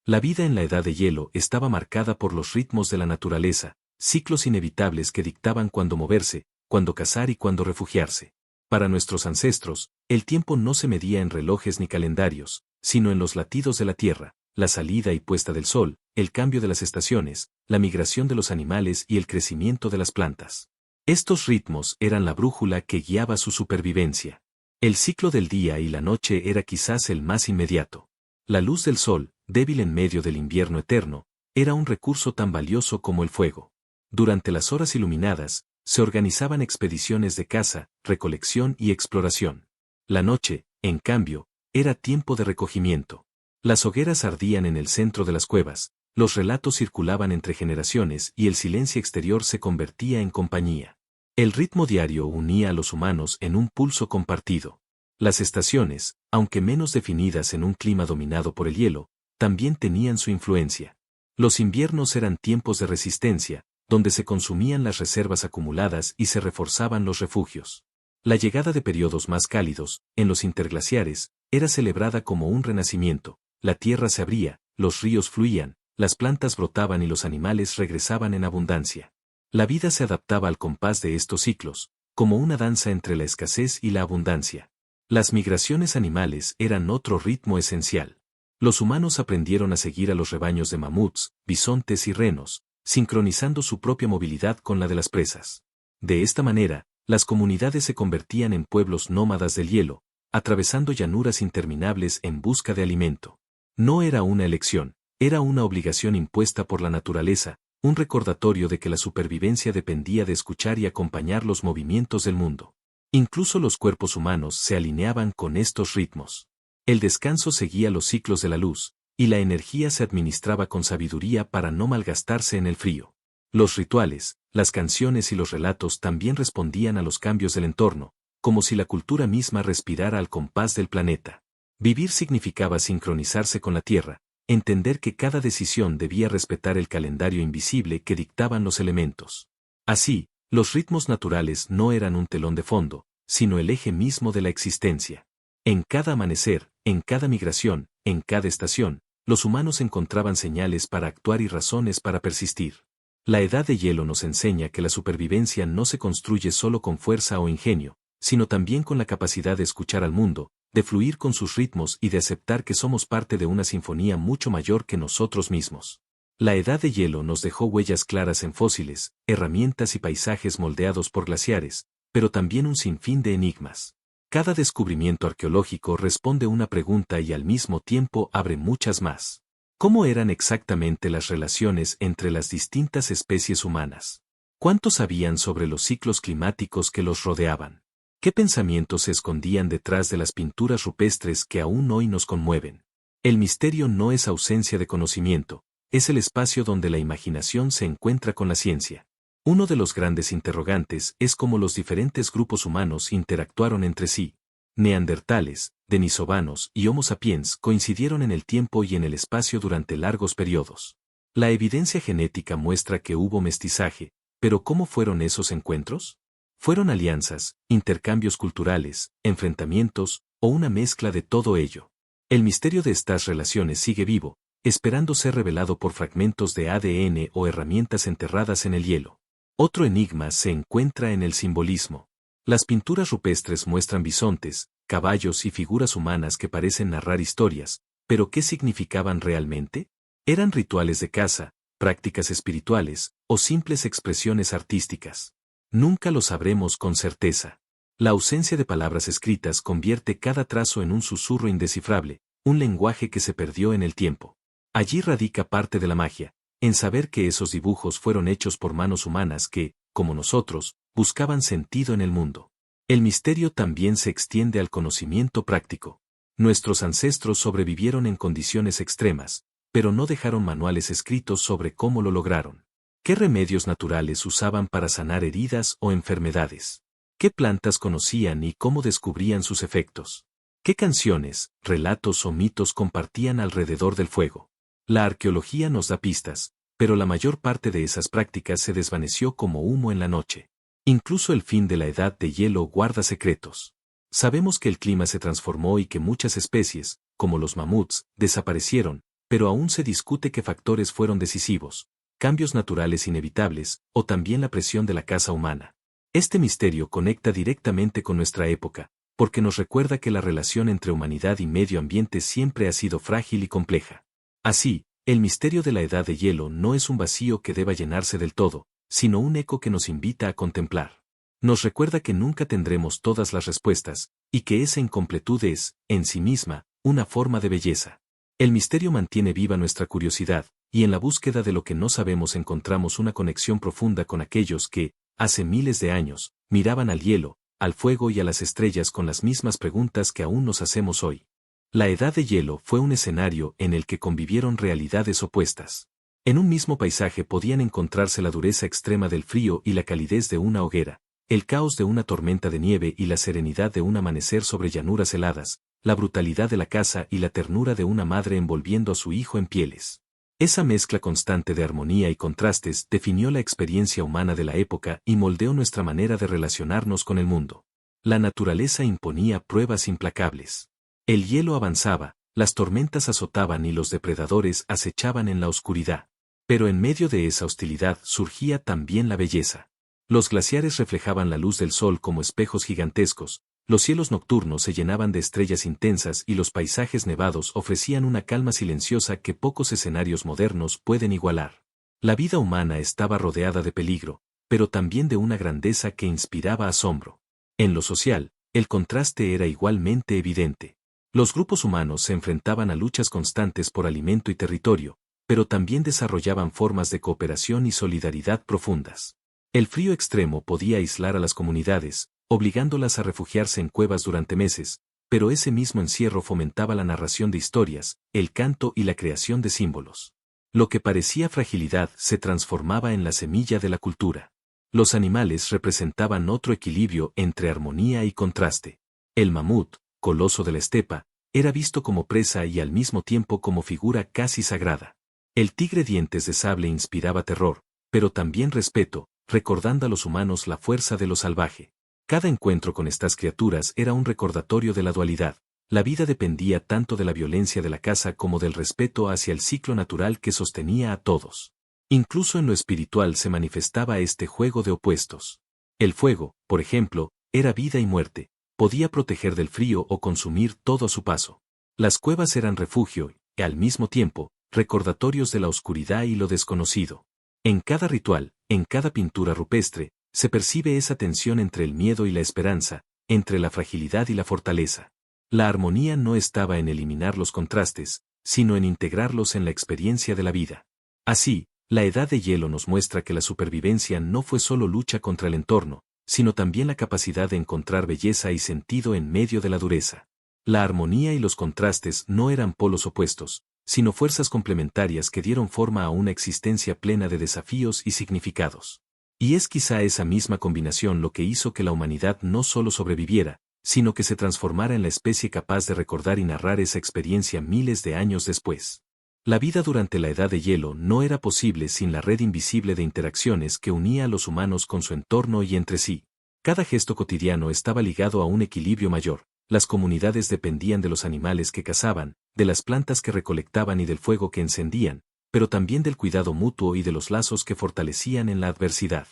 La vida en la Edad de Hielo estaba marcada por los ritmos de la naturaleza, ciclos inevitables que dictaban cuándo moverse, cuándo cazar y cuándo refugiarse. Para nuestros ancestros, el tiempo no se medía en relojes ni calendarios, sino en los latidos de la tierra, la salida y puesta del sol, el cambio de las estaciones, la migración de los animales y el crecimiento de las plantas. Estos ritmos eran la brújula que guiaba su supervivencia. El ciclo del día y la noche era quizás el más inmediato. La luz del sol, débil en medio del invierno eterno, era un recurso tan valioso como el fuego. Durante las horas iluminadas, se organizaban expediciones de caza, recolección y exploración. La noche, en cambio, era tiempo de recogimiento. Las hogueras ardían en el centro de las cuevas, los relatos circulaban entre generaciones y el silencio exterior se convertía en compañía. El ritmo diario unía a los humanos en un pulso compartido. Las estaciones, aunque menos definidas en un clima dominado por el hielo, también tenían su influencia. Los inviernos eran tiempos de resistencia, donde se consumían las reservas acumuladas y se reforzaban los refugios. La llegada de periodos más cálidos, en los interglaciares, era celebrada como un renacimiento. La tierra se abría, los ríos fluían, las plantas brotaban y los animales regresaban en abundancia. La vida se adaptaba al compás de estos ciclos, como una danza entre la escasez y la abundancia. Las migraciones animales eran otro ritmo esencial. Los humanos aprendieron a seguir a los rebaños de mamuts, bisontes y renos, sincronizando su propia movilidad con la de las presas. De esta manera, las comunidades se convertían en pueblos nómadas del hielo, atravesando llanuras interminables en busca de alimento. No era una elección, era una obligación impuesta por la naturaleza, un recordatorio de que la supervivencia dependía de escuchar y acompañar los movimientos del mundo. Incluso los cuerpos humanos se alineaban con estos ritmos. El descanso seguía los ciclos de la luz, y la energía se administraba con sabiduría para no malgastarse en el frío. Los rituales, las canciones y los relatos también respondían a los cambios del entorno, como si la cultura misma respirara al compás del planeta. Vivir significaba sincronizarse con la tierra, entender que cada decisión debía respetar el calendario invisible que dictaban los elementos. Así, los ritmos naturales no eran un telón de fondo, sino el eje mismo de la existencia. En cada amanecer, en cada migración, en cada estación, los humanos encontraban señales para actuar y razones para persistir. La Edad de Hielo nos enseña que la supervivencia no se construye solo con fuerza o ingenio, sino también con la capacidad de escuchar al mundo, de fluir con sus ritmos y de aceptar que somos parte de una sinfonía mucho mayor que nosotros mismos. La Edad de Hielo nos dejó huellas claras en fósiles, herramientas y paisajes moldeados por glaciares, pero también un sinfín de enigmas. Cada descubrimiento arqueológico responde una pregunta y al mismo tiempo abre muchas más. ¿Cómo eran exactamente las relaciones entre las distintas especies humanas? ¿Cuánto sabían sobre los ciclos climáticos que los rodeaban? ¿Qué pensamientos se escondían detrás de las pinturas rupestres que aún hoy nos conmueven? El misterio no es ausencia de conocimiento, es el espacio donde la imaginación se encuentra con la ciencia. Uno de los grandes interrogantes es cómo los diferentes grupos humanos interactuaron entre sí. Neandertales, denisovanos y Homo sapiens coincidieron en el tiempo y en el espacio durante largos periodos. La evidencia genética muestra que hubo mestizaje, pero ¿cómo fueron esos encuentros? ¿Fueron alianzas, intercambios culturales, enfrentamientos, o una mezcla de todo ello? El misterio de estas relaciones sigue vivo, esperando ser revelado por fragmentos de ADN o herramientas enterradas en el hielo. Otro enigma se encuentra en el simbolismo. Las pinturas rupestres muestran bisontes, caballos y figuras humanas que parecen narrar historias, pero ¿qué significaban realmente? ¿Eran rituales de caza, prácticas espirituales, o simples expresiones artísticas? Nunca lo sabremos con certeza. La ausencia de palabras escritas convierte cada trazo en un susurro indescifrable, un lenguaje que se perdió en el tiempo. Allí radica parte de la magia, en saber que esos dibujos fueron hechos por manos humanas que, como nosotros, buscaban sentido en el mundo. El misterio también se extiende al conocimiento práctico. Nuestros ancestros sobrevivieron en condiciones extremas, pero no dejaron manuales escritos sobre cómo lo lograron. ¿Qué remedios naturales usaban para sanar heridas o enfermedades? ¿Qué plantas conocían y cómo descubrían sus efectos? ¿Qué canciones, relatos o mitos compartían alrededor del fuego? La arqueología nos da pistas, pero la mayor parte de esas prácticas se desvaneció como humo en la noche. Incluso el fin de la edad de hielo guarda secretos. Sabemos que el clima se transformó y que muchas especies, como los mamuts, desaparecieron, pero aún se discute qué factores fueron decisivos, cambios naturales inevitables, o también la presión de la caza humana. Este misterio conecta directamente con nuestra época, porque nos recuerda que la relación entre humanidad y medio ambiente siempre ha sido frágil y compleja. Así, el misterio de la edad de hielo no es un vacío que deba llenarse del todo, sino un eco que nos invita a contemplar. Nos recuerda que nunca tendremos todas las respuestas, y que esa incompletud es, en sí misma, una forma de belleza. El misterio mantiene viva nuestra curiosidad, y en la búsqueda de lo que no sabemos encontramos una conexión profunda con aquellos que, hace miles de años, miraban al hielo, al fuego y a las estrellas con las mismas preguntas que aún nos hacemos hoy. La edad de hielo fue un escenario en el que convivieron realidades opuestas. En un mismo paisaje podían encontrarse la dureza extrema del frío y la calidez de una hoguera, el caos de una tormenta de nieve y la serenidad de un amanecer sobre llanuras heladas, la brutalidad de la caza y la ternura de una madre envolviendo a su hijo en pieles. Esa mezcla constante de armonía y contrastes definió la experiencia humana de la época y moldeó nuestra manera de relacionarnos con el mundo. La naturaleza imponía pruebas implacables. El hielo avanzaba, las tormentas azotaban y los depredadores acechaban en la oscuridad. Pero en medio de esa hostilidad surgía también la belleza. Los glaciares reflejaban la luz del sol como espejos gigantescos, los cielos nocturnos se llenaban de estrellas intensas y los paisajes nevados ofrecían una calma silenciosa que pocos escenarios modernos pueden igualar. La vida humana estaba rodeada de peligro, pero también de una grandeza que inspiraba asombro. En lo social, el contraste era igualmente evidente. Los grupos humanos se enfrentaban a luchas constantes por alimento y territorio, pero también desarrollaban formas de cooperación y solidaridad profundas. El frío extremo podía aislar a las comunidades, obligándolas a refugiarse en cuevas durante meses, pero ese mismo encierro fomentaba la narración de historias, el canto y la creación de símbolos. Lo que parecía fragilidad se transformaba en la semilla de la cultura. Los animales representaban otro equilibrio entre armonía y contraste. El mamut, coloso de la estepa, era visto como presa y al mismo tiempo como figura casi sagrada. El tigre dientes de sable inspiraba terror, pero también respeto, recordando a los humanos la fuerza de lo salvaje. Cada encuentro con estas criaturas era un recordatorio de la dualidad. La vida dependía tanto de la violencia de la caza como del respeto hacia el ciclo natural que sostenía a todos. Incluso en lo espiritual se manifestaba este juego de opuestos. El fuego, por ejemplo, era vida y muerte, podía proteger del frío o consumir todo a su paso. Las cuevas eran refugio y, al mismo tiempo, recordatorios de la oscuridad y lo desconocido. En cada ritual, en cada pintura rupestre, se percibe esa tensión entre el miedo y la esperanza, entre la fragilidad y la fortaleza. La armonía no estaba en eliminar los contrastes, sino en integrarlos en la experiencia de la vida. Así, la edad de hielo nos muestra que la supervivencia no fue solo lucha contra el entorno, sino también la capacidad de encontrar belleza y sentido en medio de la dureza. La armonía y los contrastes no eran polos opuestos, sino fuerzas complementarias que dieron forma a una existencia plena de desafíos y significados. Y es quizá esa misma combinación lo que hizo que la humanidad no solo sobreviviera, sino que se transformara en la especie capaz de recordar y narrar esa experiencia miles de años después. La vida durante la Edad de Hielo no era posible sin la red invisible de interacciones que unía a los humanos con su entorno y entre sí. Cada gesto cotidiano estaba ligado a un equilibrio mayor. Las comunidades dependían de los animales que cazaban, de las plantas que recolectaban y del fuego que encendían, pero también del cuidado mutuo y de los lazos que fortalecían en la adversidad.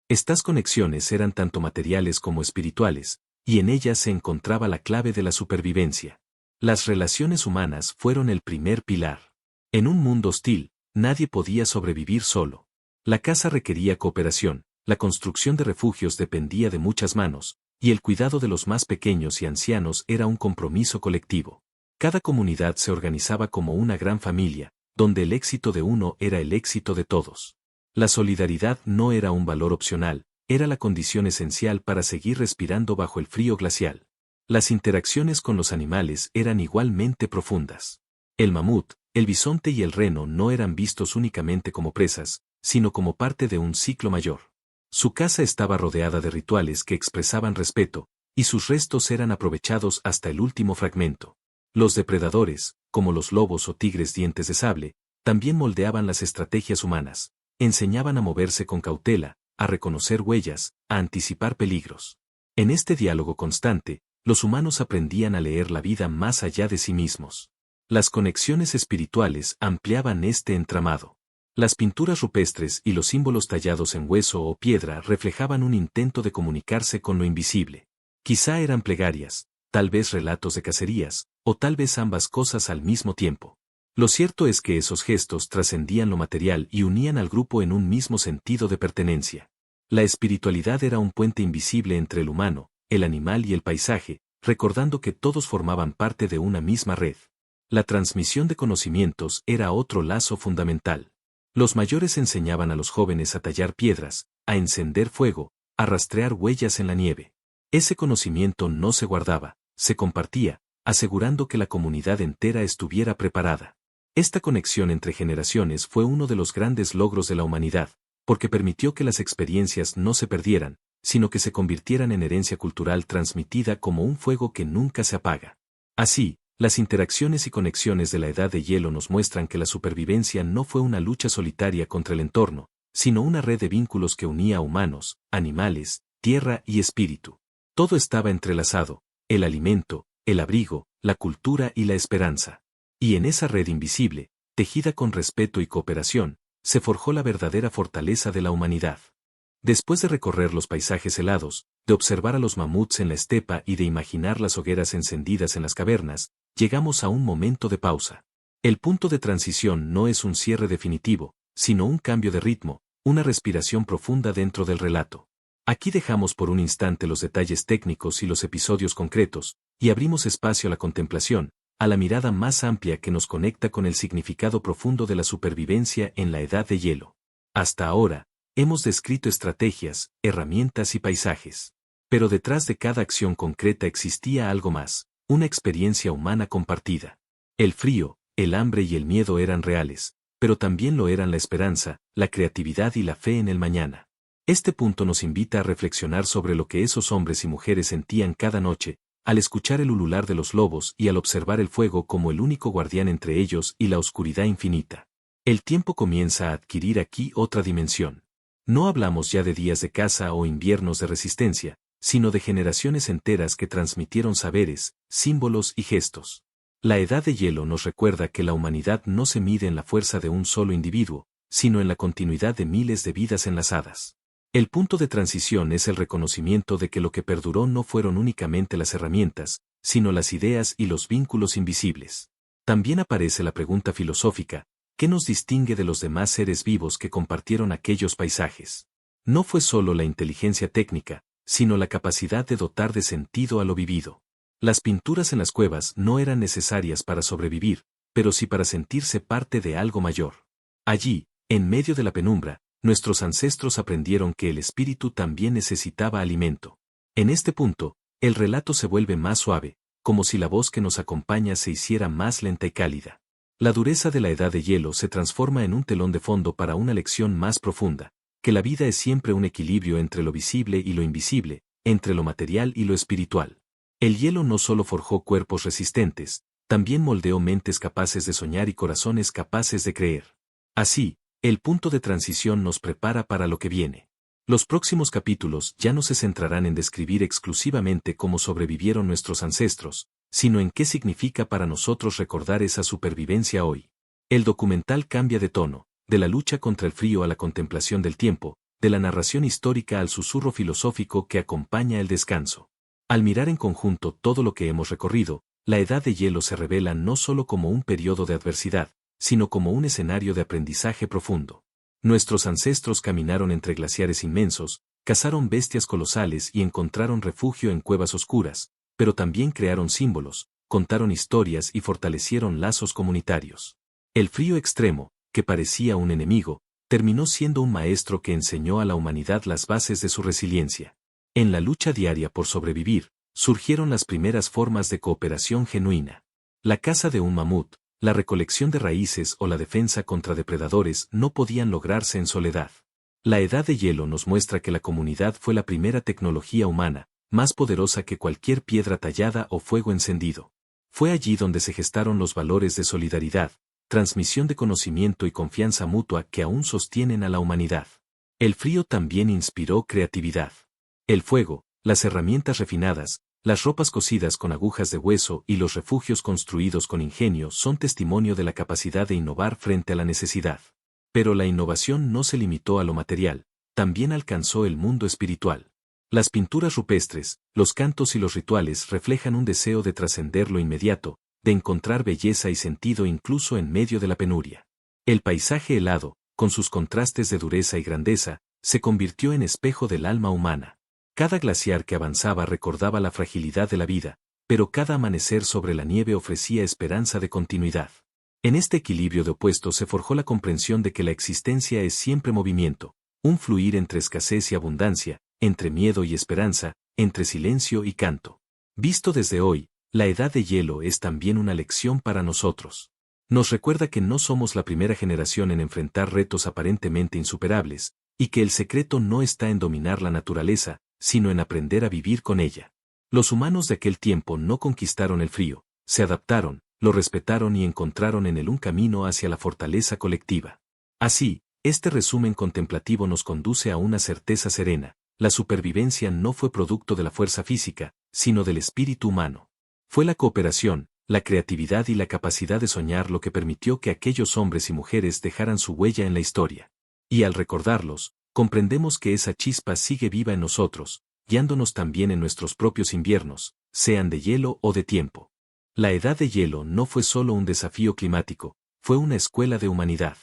Estas conexiones eran tanto materiales como espirituales, y en ellas se encontraba la clave de la supervivencia. Las relaciones humanas fueron el primer pilar. En un mundo hostil, nadie podía sobrevivir solo. La caza requería cooperación, la construcción de refugios dependía de muchas manos, y el cuidado de los más pequeños y ancianos era un compromiso colectivo. Cada comunidad se organizaba como una gran familia, donde el éxito de uno era el éxito de todos. La solidaridad no era un valor opcional, era la condición esencial para seguir respirando bajo el frío glacial. Las interacciones con los animales eran igualmente profundas. El mamut, el bisonte y el reno no eran vistos únicamente como presas, sino como parte de un ciclo mayor. Su caza estaba rodeada de rituales que expresaban respeto, y sus restos eran aprovechados hasta el último fragmento. Los depredadores, como los lobos o tigres dientes de sable, también moldeaban las estrategias humanas, enseñaban a moverse con cautela, a reconocer huellas, a anticipar peligros. En este diálogo constante, los humanos aprendían a leer la vida más allá de sí mismos. Las conexiones espirituales ampliaban este entramado. Las pinturas rupestres y los símbolos tallados en hueso o piedra reflejaban un intento de comunicarse con lo invisible. Quizá eran plegarias, tal vez relatos de cacerías, o tal vez ambas cosas al mismo tiempo. Lo cierto es que esos gestos trascendían lo material y unían al grupo en un mismo sentido de pertenencia. La espiritualidad era un puente invisible entre el humano, el animal y el paisaje, recordando que todos formaban parte de una misma red. La transmisión de conocimientos era otro lazo fundamental. Los mayores enseñaban a los jóvenes a tallar piedras, a encender fuego, a rastrear huellas en la nieve. Ese conocimiento no se guardaba, se compartía, asegurando que la comunidad entera estuviera preparada. Esta conexión entre generaciones fue uno de los grandes logros de la humanidad, porque permitió que las experiencias no se perdieran, sino que se convirtieran en herencia cultural transmitida como un fuego que nunca se apaga. Así, las interacciones y conexiones de la Edad de Hielo nos muestran que la supervivencia no fue una lucha solitaria contra el entorno, sino una red de vínculos que unía a humanos, animales, tierra y espíritu. Todo estaba entrelazado, el alimento, el abrigo, la cultura y la esperanza. Y en esa red invisible, tejida con respeto y cooperación, se forjó la verdadera fortaleza de la humanidad. Después de recorrer los paisajes helados, de observar a los mamuts en la estepa y de imaginar las hogueras encendidas en las cavernas, llegamos a un momento de pausa. El punto de transición no es un cierre definitivo, sino un cambio de ritmo, una respiración profunda dentro del relato. Aquí dejamos por un instante los detalles técnicos y los episodios concretos, y abrimos espacio a la contemplación, a la mirada más amplia que nos conecta con el significado profundo de la supervivencia en la Edad de Hielo. Hasta ahora, hemos descrito estrategias, herramientas y paisajes. Pero detrás de cada acción concreta existía algo más, una experiencia humana compartida. El frío, el hambre y el miedo eran reales, pero también lo eran la esperanza, la creatividad y la fe en el mañana. Este punto nos invita a reflexionar sobre lo que esos hombres y mujeres sentían cada noche, al escuchar el ulular de los lobos y al observar el fuego como el único guardián entre ellos y la oscuridad infinita. El tiempo comienza a adquirir aquí otra dimensión. No hablamos ya de días de caza o inviernos de resistencia, sino de generaciones enteras que transmitieron saberes, símbolos y gestos. La Edad de Hielo nos recuerda que la humanidad no se mide en la fuerza de un solo individuo, sino en la continuidad de miles de vidas enlazadas. El punto de transición es el reconocimiento de que lo que perduró no fueron únicamente las herramientas, sino las ideas y los vínculos invisibles. También aparece la pregunta filosófica, ¿qué nos distingue de los demás seres vivos que compartieron aquellos paisajes? No fue solo la inteligencia técnica, sino la capacidad de dotar de sentido a lo vivido. Las pinturas en las cuevas no eran necesarias para sobrevivir, pero sí para sentirse parte de algo mayor. Allí, en medio de la penumbra, nuestros ancestros aprendieron que el espíritu también necesitaba alimento. En este punto, el relato se vuelve más suave, como si la voz que nos acompaña se hiciera más lenta y cálida. La dureza de la Edad de Hielo se transforma en un telón de fondo para una lección más profunda. que la vida es siempre un equilibrio entre lo visible y lo invisible, entre lo material y lo espiritual. El hielo no solo forjó cuerpos resistentes, también moldeó mentes capaces de soñar y corazones capaces de creer. Así, el punto de transición nos prepara para lo que viene. Los próximos capítulos ya no se centrarán en describir exclusivamente cómo sobrevivieron nuestros ancestros, sino en qué significa para nosotros recordar esa supervivencia hoy. El documental cambia de tono, de la lucha contra el frío a la contemplación del tiempo, de la narración histórica al susurro filosófico que acompaña el descanso. Al mirar en conjunto todo lo que hemos recorrido, la Edad de Hielo se revela no solo como un periodo de adversidad, sino como un escenario de aprendizaje profundo. Nuestros ancestros caminaron entre glaciares inmensos, cazaron bestias colosales y encontraron refugio en cuevas oscuras, pero también crearon símbolos, contaron historias y fortalecieron lazos comunitarios. El frío extremo, que parecía un enemigo, terminó siendo un maestro que enseñó a la humanidad las bases de su resiliencia. En la lucha diaria por sobrevivir, surgieron las primeras formas de cooperación genuina. La caza de un mamut, la recolección de raíces o la defensa contra depredadores no podían lograrse en soledad. La Edad de Hielo nos muestra que la comunidad fue la primera tecnología humana, más poderosa que cualquier piedra tallada o fuego encendido. Fue allí donde se gestaron los valores de solidaridad, transmisión de conocimiento y confianza mutua que aún sostienen a la humanidad. El frío también inspiró creatividad. El fuego, las herramientas refinadas, las ropas cosidas con agujas de hueso y los refugios construidos con ingenio son testimonio de la capacidad de innovar frente a la necesidad. Pero la innovación no se limitó a lo material, también alcanzó el mundo espiritual. Las pinturas rupestres, los cantos y los rituales reflejan un deseo de trascender lo inmediato, de encontrar belleza y sentido incluso en medio de la penuria. El paisaje helado, con sus contrastes de dureza y grandeza, se convirtió en espejo del alma humana. Cada glaciar que avanzaba recordaba la fragilidad de la vida, pero cada amanecer sobre la nieve ofrecía esperanza de continuidad. En este equilibrio de opuestos se forjó la comprensión de que la existencia es siempre movimiento, un fluir entre escasez y abundancia, entre miedo y esperanza, entre silencio y canto. Visto desde hoy, la Edad de Hielo es también una lección para nosotros. Nos recuerda que no somos la primera generación en enfrentar retos aparentemente insuperables, y que el secreto no está en dominar la naturaleza, sino en aprender a vivir con ella. Los humanos de aquel tiempo no conquistaron el frío, se adaptaron, lo respetaron y encontraron en él un camino hacia la fortaleza colectiva. Así, este resumen contemplativo nos conduce a una certeza serena: la supervivencia no fue producto de la fuerza física, sino del espíritu humano. Fue la cooperación, la creatividad y la capacidad de soñar lo que permitió que aquellos hombres y mujeres dejaran su huella en la historia. Y al recordarlos, comprendemos que esa chispa sigue viva en nosotros, guiándonos también en nuestros propios inviernos, sean de hielo o de tiempo. La Edad de Hielo no fue solo un desafío climático, fue una escuela de humanidad.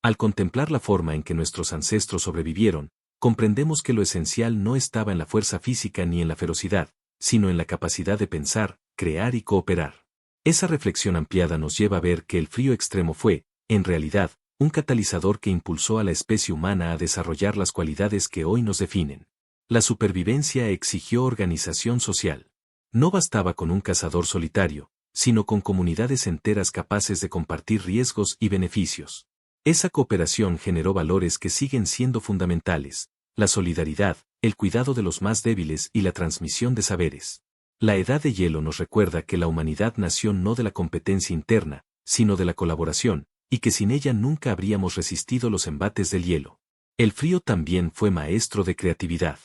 Al contemplar la forma en que nuestros ancestros sobrevivieron, comprendemos que lo esencial no estaba en la fuerza física ni en la ferocidad, sino en la capacidad de pensar, crear y cooperar. Esa reflexión ampliada nos lleva a ver que el frío extremo fue, en realidad, un catalizador que impulsó a la especie humana a desarrollar las cualidades que hoy nos definen. La supervivencia exigió organización social. No bastaba con un cazador solitario, sino con comunidades enteras capaces de compartir riesgos y beneficios. Esa cooperación generó valores que siguen siendo fundamentales: la solidaridad, el cuidado de los más débiles y la transmisión de saberes. La Edad de Hielo nos recuerda que la humanidad nació no de la competencia interna, sino de la colaboración, y que sin ella nunca habríamos resistido los embates del hielo. El frío también fue maestro de creatividad.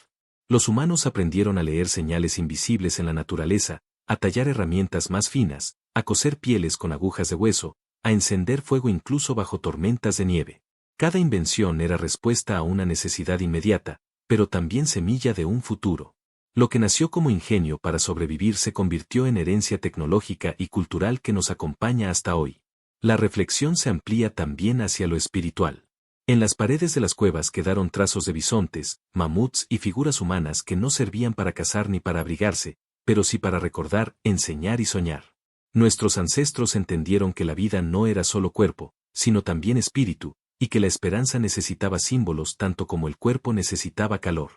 Los humanos aprendieron a leer señales invisibles en la naturaleza, a tallar herramientas más finas, a coser pieles con agujas de hueso, a encender fuego incluso bajo tormentas de nieve. Cada invención era respuesta a una necesidad inmediata, pero también semilla de un futuro. Lo que nació como ingenio para sobrevivir se convirtió en herencia tecnológica y cultural que nos acompaña hasta hoy. La reflexión se amplía también hacia lo espiritual. En las paredes de las cuevas quedaron trazos de bisontes, mamuts y figuras humanas que no servían para cazar ni para abrigarse, pero sí para recordar, enseñar y soñar. Nuestros ancestros entendieron que la vida no era solo cuerpo, sino también espíritu, y que la esperanza necesitaba símbolos tanto como el cuerpo necesitaba calor.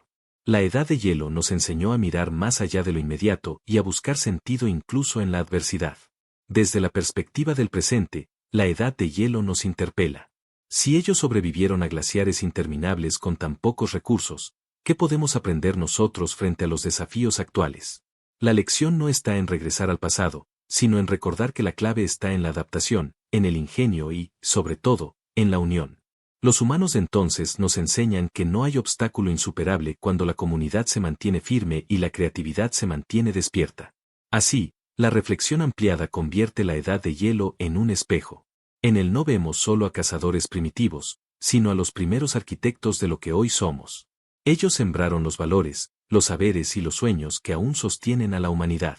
La Edad de Hielo nos enseñó a mirar más allá de lo inmediato y a buscar sentido incluso en la adversidad. Desde la perspectiva del presente, la Edad de Hielo nos interpela. Si ellos sobrevivieron a glaciares interminables con tan pocos recursos, ¿qué podemos aprender nosotros frente a los desafíos actuales? La lección no está en regresar al pasado, sino en recordar que la clave está en la adaptación, en el ingenio y, sobre todo, en la unión. Los humanos de entonces nos enseñan que no hay obstáculo insuperable cuando la comunidad se mantiene firme y la creatividad se mantiene despierta. Así, la reflexión ampliada convierte la edad de hielo en un espejo. En él no vemos solo a cazadores primitivos, sino a los primeros arquitectos de lo que hoy somos. Ellos sembraron los valores, los saberes y los sueños que aún sostienen a la humanidad.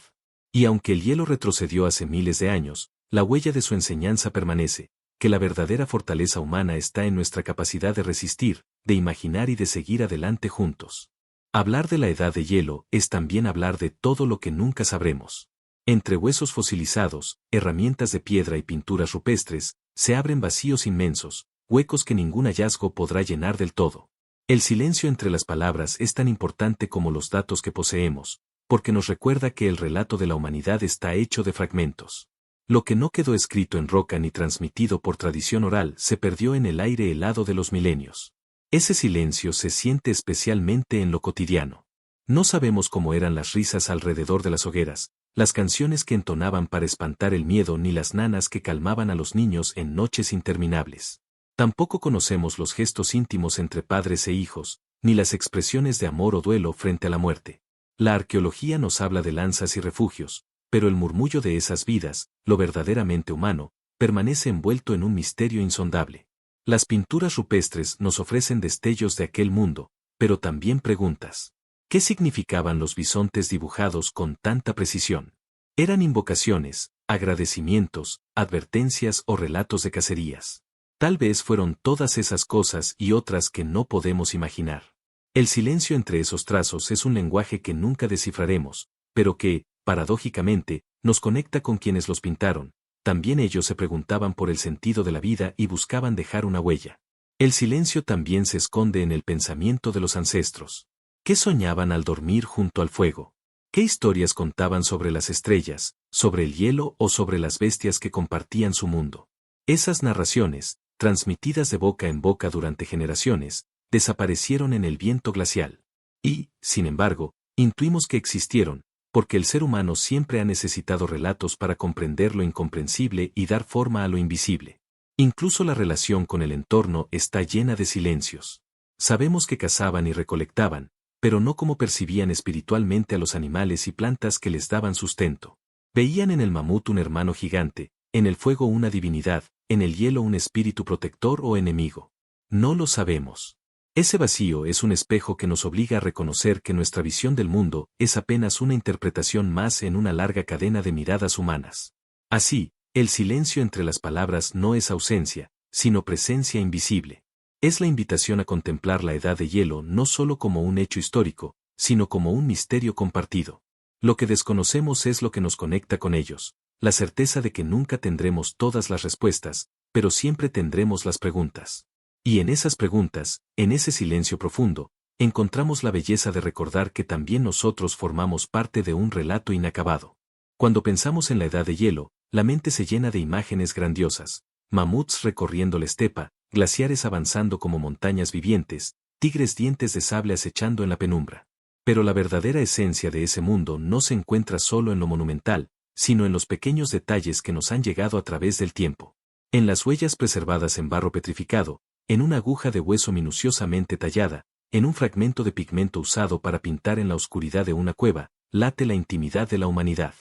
Y aunque el hielo retrocedió hace miles de años, la huella de su enseñanza permanece, que la verdadera fortaleza humana está en nuestra capacidad de resistir, de imaginar y de seguir adelante juntos. Hablar de la edad de hielo es también hablar de todo lo que nunca sabremos. Entre huesos fosilizados, herramientas de piedra y pinturas rupestres, se abren vacíos inmensos, huecos que ningún hallazgo podrá llenar del todo. El silencio entre las palabras es tan importante como los datos que poseemos, porque nos recuerda que el relato de la humanidad está hecho de fragmentos. Lo que no quedó escrito en roca ni transmitido por tradición oral se perdió en el aire helado de los milenios. Ese silencio se siente especialmente en lo cotidiano. No sabemos cómo eran las risas alrededor de las hogueras, las canciones que entonaban para espantar el miedo ni las nanas que calmaban a los niños en noches interminables. Tampoco conocemos los gestos íntimos entre padres e hijos, ni las expresiones de amor o duelo frente a la muerte. La arqueología nos habla de lanzas y refugios, pero el murmullo de esas vidas, lo verdaderamente humano, permanece envuelto en un misterio insondable. Las pinturas rupestres nos ofrecen destellos de aquel mundo, pero también preguntas. ¿Qué significaban los bisontes dibujados con tanta precisión? ¿Eran invocaciones, agradecimientos, advertencias o relatos de cacerías? Tal vez fueron todas esas cosas y otras que no podemos imaginar. El silencio entre esos trazos es un lenguaje que nunca descifraremos, pero que, paradójicamente, nos conecta con quienes los pintaron. También ellos se preguntaban por el sentido de la vida y buscaban dejar una huella. El silencio también se esconde en el pensamiento de los ancestros. ¿Qué soñaban al dormir junto al fuego? ¿Qué historias contaban sobre las estrellas, sobre el hielo o sobre las bestias que compartían su mundo? Esas narraciones, transmitidas de boca en boca durante generaciones, desaparecieron en el viento glacial. Y, sin embargo, intuimos que existieron, porque el ser humano siempre ha necesitado relatos para comprender lo incomprensible y dar forma a lo invisible. Incluso la relación con el entorno está llena de silencios. Sabemos que cazaban y recolectaban, pero no como percibían espiritualmente a los animales y plantas que les daban sustento. Veían en el mamut un hermano gigante, en el fuego una divinidad, en el hielo un espíritu protector o enemigo. No lo sabemos. Ese vacío es un espejo que nos obliga a reconocer que nuestra visión del mundo es apenas una interpretación más en una larga cadena de miradas humanas. Así, el silencio entre las palabras no es ausencia, sino presencia invisible. Es la invitación a contemplar la edad de hielo no solo como un hecho histórico, sino como un misterio compartido. Lo que desconocemos es lo que nos conecta con ellos, la certeza de que nunca tendremos todas las respuestas, pero siempre tendremos las preguntas. Y en esas preguntas, en ese silencio profundo, encontramos la belleza de recordar que también nosotros formamos parte de un relato inacabado. Cuando pensamos en la edad de hielo, la mente se llena de imágenes grandiosas, mamuts recorriendo la estepa, glaciares avanzando como montañas vivientes, tigres dientes de sable acechando en la penumbra. Pero la verdadera esencia de ese mundo no se encuentra solo en lo monumental, sino en los pequeños detalles que nos han llegado a través del tiempo. En las huellas preservadas en barro petrificado, en una aguja de hueso minuciosamente tallada, en un fragmento de pigmento usado para pintar en la oscuridad de una cueva, late la intimidad de la humanidad.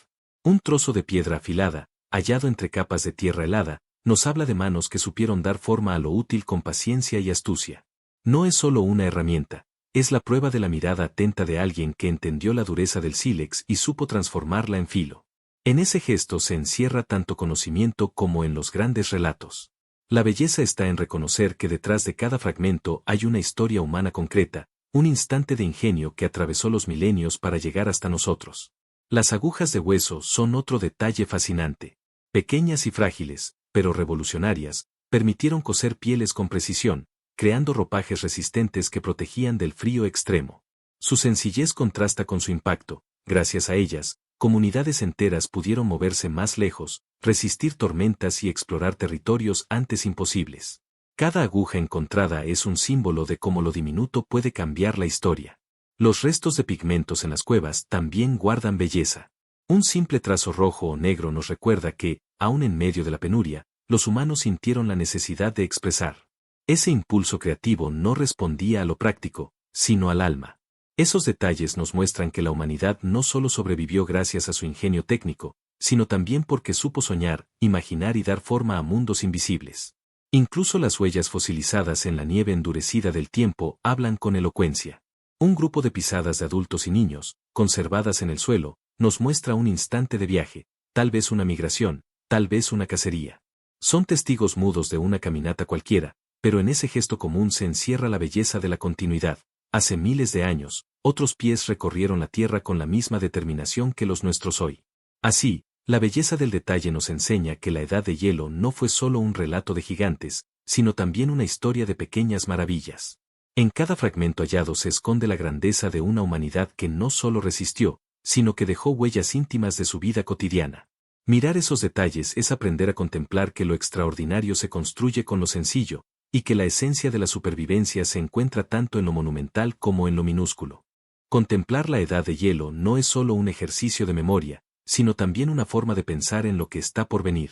Un trozo de piedra afilada, hallado entre capas de tierra helada, nos habla de manos que supieron dar forma a lo útil con paciencia y astucia. No es solo una herramienta, es la prueba de la mirada atenta de alguien que entendió la dureza del sílex y supo transformarla en filo. En ese gesto se encierra tanto conocimiento como en los grandes relatos. La belleza está en reconocer que detrás de cada fragmento hay una historia humana concreta, un instante de ingenio que atravesó los milenios para llegar hasta nosotros. Las agujas de hueso son otro detalle fascinante. Pequeñas y frágiles, pero revolucionarias, permitieron coser pieles con precisión, creando ropajes resistentes que protegían del frío extremo. Su sencillez contrasta con su impacto. Gracias a ellas, comunidades enteras pudieron moverse más lejos, resistir tormentas y explorar territorios antes imposibles. Cada aguja encontrada es un símbolo de cómo lo diminuto puede cambiar la historia. Los restos de pigmentos en las cuevas también guardan belleza. Un simple trazo rojo o negro nos recuerda que, aun en medio de la penuria, los humanos sintieron la necesidad de expresar. Ese impulso creativo no respondía a lo práctico, sino al alma. Esos detalles nos muestran que la humanidad no solo sobrevivió gracias a su ingenio técnico, sino también porque supo soñar, imaginar y dar forma a mundos invisibles. Incluso las huellas fosilizadas en la nieve endurecida del tiempo hablan con elocuencia. Un grupo de pisadas de adultos y niños, conservadas en el suelo, nos muestra un instante de viaje, tal vez una migración, tal vez una cacería. Son testigos mudos de una caminata cualquiera, pero en ese gesto común se encierra la belleza de la continuidad. Hace miles de años, otros pies recorrieron la tierra con la misma determinación que los nuestros hoy. Así, la belleza del detalle nos enseña que la edad de hielo no fue solo un relato de gigantes, sino también una historia de pequeñas maravillas. En cada fragmento hallado se esconde la grandeza de una humanidad que no solo resistió, sino que dejó huellas íntimas de su vida cotidiana. Mirar esos detalles es aprender a contemplar que lo extraordinario se construye con lo sencillo, y que la esencia de la supervivencia se encuentra tanto en lo monumental como en lo minúsculo. Contemplar la edad de hielo no es solo un ejercicio de memoria, sino también una forma de pensar en lo que está por venir.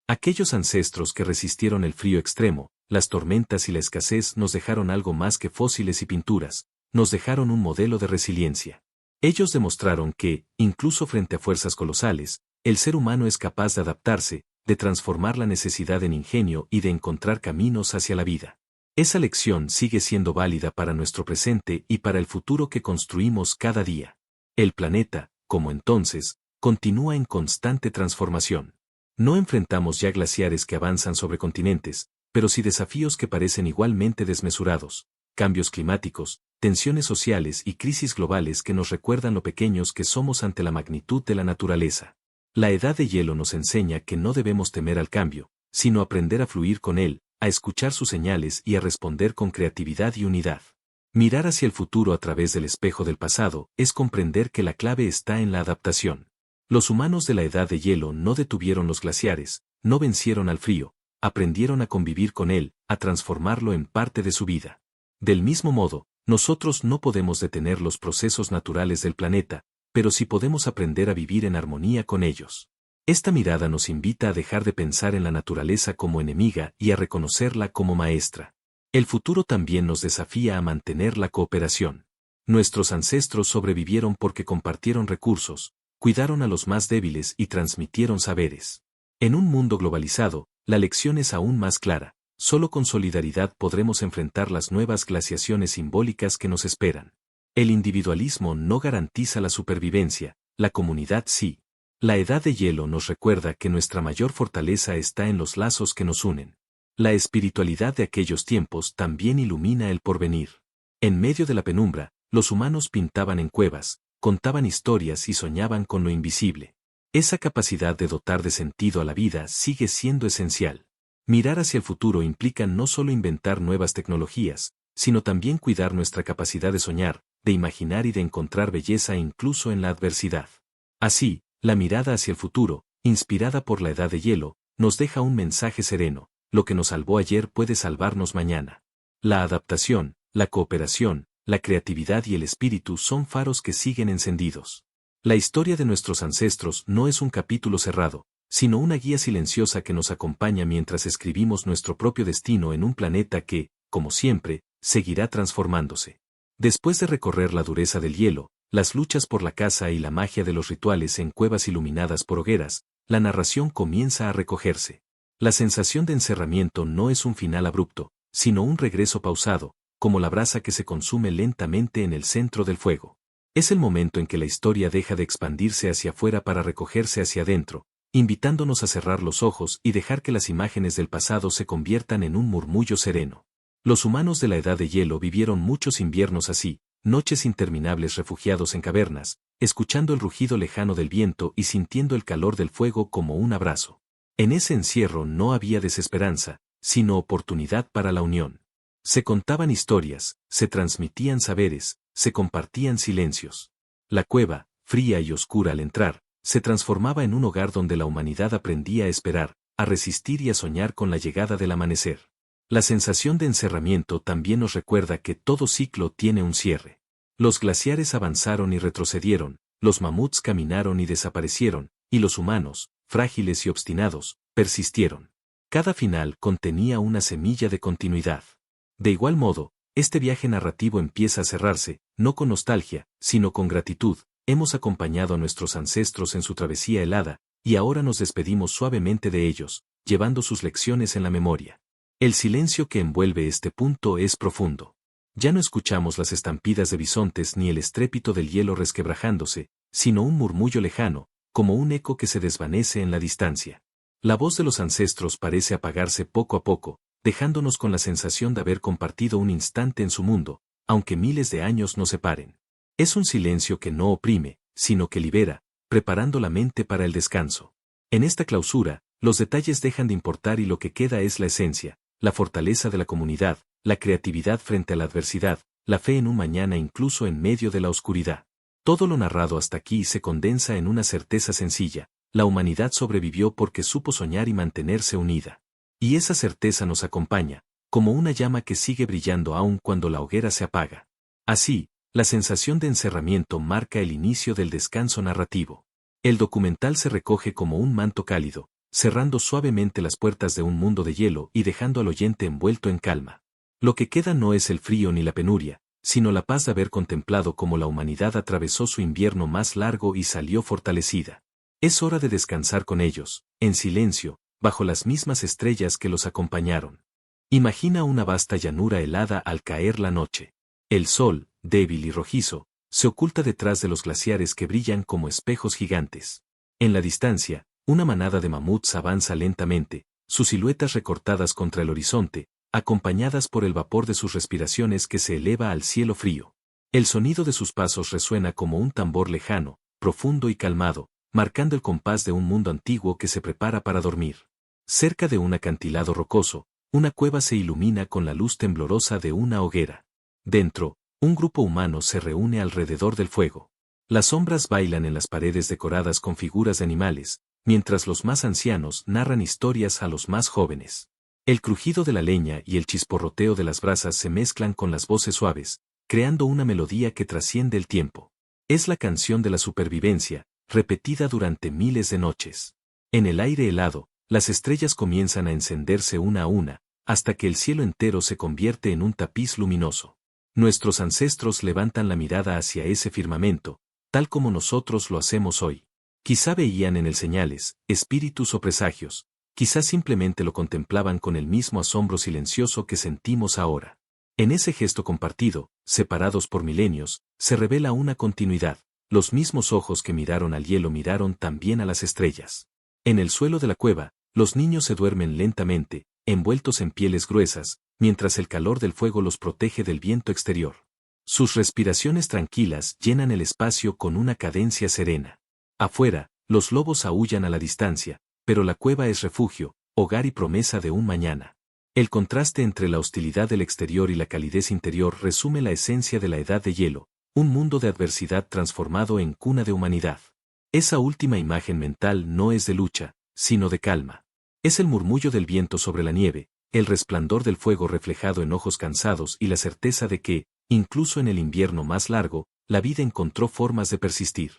Aquellos ancestros que resistieron el frío extremo, las tormentas y la escasez nos dejaron algo más que fósiles y pinturas, nos dejaron un modelo de resiliencia. Ellos demostraron que, incluso frente a fuerzas colosales, el ser humano es capaz de adaptarse, de transformar la necesidad en ingenio y de encontrar caminos hacia la vida. Esa lección sigue siendo válida para nuestro presente y para el futuro que construimos cada día. El planeta, como entonces, continúa en constante transformación. No enfrentamos ya glaciares que avanzan sobre continentes, pero sí desafíos que parecen igualmente desmesurados, cambios climáticos, tensiones sociales y crisis globales que nos recuerdan lo pequeños que somos ante la magnitud de la naturaleza. La edad de hielo nos enseña que no debemos temer al cambio, sino aprender a fluir con él, a escuchar sus señales y a responder con creatividad y unidad. Mirar hacia el futuro a través del espejo del pasado es comprender que la clave está en la adaptación. Los humanos de la edad de hielo no detuvieron los glaciares, no vencieron al frío, aprendieron a convivir con él, a transformarlo en parte de su vida. Del mismo modo, nosotros no podemos detener los procesos naturales del planeta, pero sí podemos aprender a vivir en armonía con ellos. Esta mirada nos invita a dejar de pensar en la naturaleza como enemiga y a reconocerla como maestra. El futuro también nos desafía a mantener la cooperación. Nuestros ancestros sobrevivieron porque compartieron recursos, cuidaron a los más débiles y transmitieron saberes. En un mundo globalizado, la lección es aún más clara. Solo con solidaridad podremos enfrentar las nuevas glaciaciones simbólicas que nos esperan. El individualismo no garantiza la supervivencia, la comunidad sí. La edad de hielo nos recuerda que nuestra mayor fortaleza está en los lazos que nos unen. La espiritualidad de aquellos tiempos también ilumina el porvenir. En medio de la penumbra, los humanos pintaban en cuevas, contaban historias y soñaban con lo invisible. Esa capacidad de dotar de sentido a la vida sigue siendo esencial. Mirar hacia el futuro implica no solo inventar nuevas tecnologías, sino también cuidar nuestra capacidad de soñar, de imaginar y de encontrar belleza incluso en la adversidad. Así, la mirada hacia el futuro, inspirada por la edad de hielo, nos deja un mensaje sereno: lo que nos salvó ayer puede salvarnos mañana. La adaptación, la cooperación, la creatividad y el espíritu son faros que siguen encendidos. La historia de nuestros ancestros no es un capítulo cerrado, sino una guía silenciosa que nos acompaña mientras escribimos nuestro propio destino en un planeta que, como siempre, seguirá transformándose. Después de recorrer la dureza del hielo, las luchas por la caza y la magia de los rituales en cuevas iluminadas por hogueras, la narración comienza a recogerse. La sensación de encerramiento no es un final abrupto, sino un regreso pausado, como la brasa que se consume lentamente en el centro del fuego. Es el momento en que la historia deja de expandirse hacia afuera para recogerse hacia adentro, invitándonos a cerrar los ojos y dejar que las imágenes del pasado se conviertan en un murmullo sereno. Los humanos de la edad de hielo vivieron muchos inviernos así, noches interminables refugiados en cavernas, escuchando el rugido lejano del viento y sintiendo el calor del fuego como un abrazo. En ese encierro no había desesperanza, sino oportunidad para la unión. Se contaban historias, se transmitían saberes, se compartían silencios. La cueva, fría y oscura al entrar, se transformaba en un hogar donde la humanidad aprendía a esperar, a resistir y a soñar con la llegada del amanecer. La sensación de encerramiento también nos recuerda que todo ciclo tiene un cierre. Los glaciares avanzaron y retrocedieron, los mamuts caminaron y desaparecieron, y los humanos, frágiles y obstinados, persistieron. Cada final contenía una semilla de continuidad. De igual modo, este viaje narrativo empieza a cerrarse, no con nostalgia, sino con gratitud. Hemos acompañado a nuestros ancestros en su travesía helada, y ahora nos despedimos suavemente de ellos, llevando sus lecciones en la memoria. El silencio que envuelve este punto es profundo. Ya no escuchamos las estampidas de bisontes ni el estrépito del hielo resquebrajándose, sino un murmullo lejano, como un eco que se desvanece en la distancia. La voz de los ancestros parece apagarse poco a poco, dejándonos con la sensación de haber compartido un instante en su mundo, aunque miles de años nos separen. Es un silencio que no oprime, sino que libera, preparando la mente para el descanso. En esta clausura, los detalles dejan de importar y lo que queda es la esencia, la fortaleza de la comunidad, la creatividad frente a la adversidad, la fe en un mañana incluso en medio de la oscuridad. Todo lo narrado hasta aquí se condensa en una certeza sencilla: la humanidad sobrevivió porque supo soñar y mantenerse unida. Y esa certeza nos acompaña, como una llama que sigue brillando aun cuando la hoguera se apaga. Así, la sensación de encerramiento marca el inicio del descanso narrativo. El documental se recoge como un manto cálido, cerrando suavemente las puertas de un mundo de hielo y dejando al oyente envuelto en calma. Lo que queda no es el frío ni la penuria, sino la paz de haber contemplado cómo la humanidad atravesó su invierno más largo y salió fortalecida. Es hora de descansar con ellos, en silencio, bajo las mismas estrellas que los acompañaron. Imagina una vasta llanura helada al caer la noche. El sol, débil y rojizo, se oculta detrás de los glaciares que brillan como espejos gigantes. En la distancia, una manada de mamuts avanza lentamente, sus siluetas recortadas contra el horizonte, acompañadas por el vapor de sus respiraciones que se eleva al cielo frío. El sonido de sus pasos resuena como un tambor lejano, profundo y calmado, marcando el compás de un mundo antiguo que se prepara para dormir. Cerca de un acantilado rocoso, una cueva se ilumina con la luz temblorosa de una hoguera. Dentro, un grupo humano se reúne alrededor del fuego. Las sombras bailan en las paredes decoradas con figuras de animales, mientras los más ancianos narran historias a los más jóvenes. El crujido de la leña y el chisporroteo de las brasas se mezclan con las voces suaves, creando una melodía que trasciende el tiempo. Es la canción de la supervivencia, repetida durante miles de noches. En el aire helado, las estrellas comienzan a encenderse una a una, hasta que el cielo entero se convierte en un tapiz luminoso. Nuestros ancestros levantan la mirada hacia ese firmamento, tal como nosotros lo hacemos hoy. Quizá veían en él señales, espíritus o presagios, quizá simplemente lo contemplaban con el mismo asombro silencioso que sentimos ahora. En ese gesto compartido, separados por milenios, se revela una continuidad. Los mismos ojos que miraron al hielo miraron también a las estrellas. En el suelo de la cueva, los niños se duermen lentamente, envueltos en pieles gruesas, mientras el calor del fuego los protege del viento exterior. Sus respiraciones tranquilas llenan el espacio con una cadencia serena. Afuera, los lobos aúllan a la distancia, pero la cueva es refugio, hogar y promesa de un mañana. El contraste entre la hostilidad del exterior y la calidez interior resume la esencia de la edad de hielo, un mundo de adversidad transformado en cuna de humanidad. Esa última imagen mental no es de lucha, sino de calma. Es el murmullo del viento sobre la nieve, el resplandor del fuego reflejado en ojos cansados y la certeza de que, incluso en el invierno más largo, la vida encontró formas de persistir.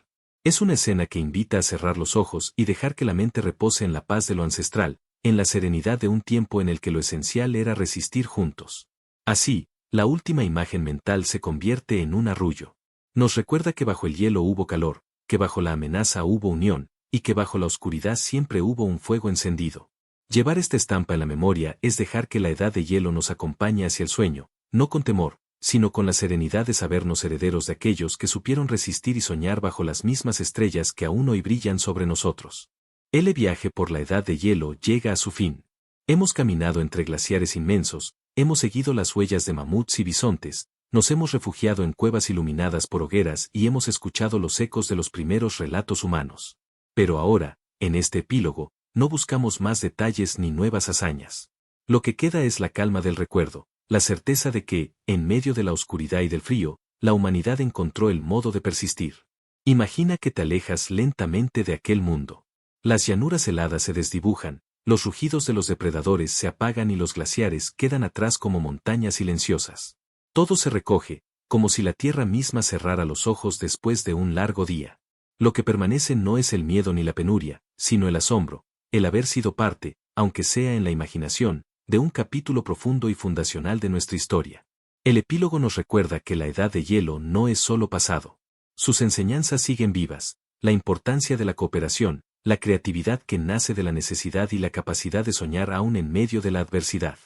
Es una escena que invita a cerrar los ojos y dejar que la mente repose en la paz de lo ancestral, en la serenidad de un tiempo en el que lo esencial era resistir juntos. Así, la última imagen mental se convierte en un arrullo. Nos recuerda que bajo el hielo hubo calor, que bajo la amenaza hubo unión, y que bajo la oscuridad siempre hubo un fuego encendido. Llevar esta estampa en la memoria es dejar que la edad de hielo nos acompañe hacia el sueño, no con temor, sino con la serenidad de sabernos herederos de aquellos que supieron resistir y soñar bajo las mismas estrellas que aún hoy brillan sobre nosotros. El viaje por la edad de hielo llega a su fin. Hemos caminado entre glaciares inmensos, hemos seguido las huellas de mamuts y bisontes, nos hemos refugiado en cuevas iluminadas por hogueras y hemos escuchado los ecos de los primeros relatos humanos. Pero ahora, en este epílogo, no buscamos más detalles ni nuevas hazañas. Lo que queda es la calma del recuerdo, la certeza de que, en medio de la oscuridad y del frío, la humanidad encontró el modo de persistir. Imagina que te alejas lentamente de aquel mundo. Las llanuras heladas se desdibujan, Los rugidos de los depredadores se apagan y los glaciares quedan atrás como montañas silenciosas. Todo se recoge, como si la tierra misma cerrara los ojos después de un largo día. Lo que permanece no es el miedo ni la penuria, sino el asombro, el haber sido parte, aunque sea en la imaginación, de un capítulo profundo y fundacional de nuestra historia. El epílogo nos recuerda que la edad de hielo no es solo pasado. Sus enseñanzas siguen vivas, la importancia de la cooperación, la creatividad que nace de la necesidad y la capacidad de soñar aún en medio de la adversidad.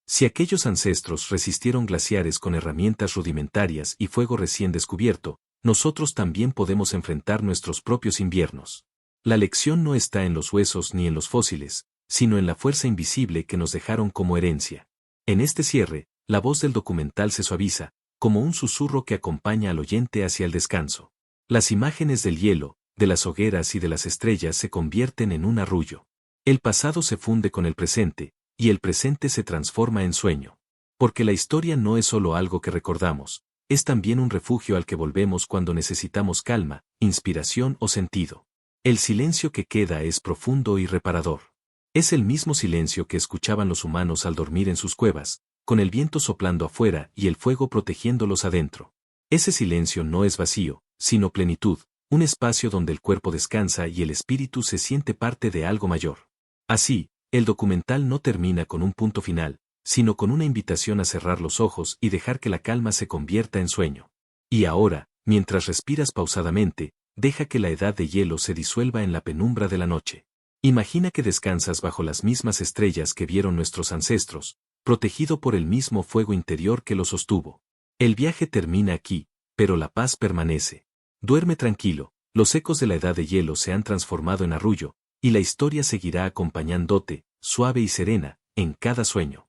Si aquellos ancestros resistieron glaciares con herramientas rudimentarias y fuego recién descubierto, nosotros también podemos enfrentar nuestros propios inviernos. La lección no está en los huesos ni en los fósiles, sino en la fuerza invisible que nos dejaron como herencia. En este cierre, la voz del documental se suaviza, como un susurro que acompaña al oyente hacia el descanso. Las imágenes del hielo, de las hogueras y de las estrellas se convierten en un arrullo. El pasado se funde con el presente, y el presente se transforma en sueño. Porque la historia no es solo algo que recordamos, es también un refugio al que volvemos cuando necesitamos calma, inspiración o sentido. El silencio que queda es profundo y reparador. Es el mismo silencio que escuchaban los humanos al dormir en sus cuevas, con el viento soplando afuera y el fuego protegiéndolos adentro. Ese silencio no es vacío, sino plenitud, un espacio donde el cuerpo descansa y el espíritu se siente parte de algo mayor. Así, el documental no termina con un punto final, sino con una invitación a cerrar los ojos y dejar que la calma se convierta en sueño. Y ahora, mientras respiras pausadamente, deja que la edad de hielo se disuelva en la penumbra de la noche. Imagina que descansas bajo las mismas estrellas que vieron nuestros ancestros, protegido por el mismo fuego interior que lo sostuvo. El viaje termina aquí, pero la paz permanece. Duerme tranquilo, los ecos de la edad de hielo se han transformado en arrullo, y la historia seguirá acompañándote, suave y serena, en cada sueño.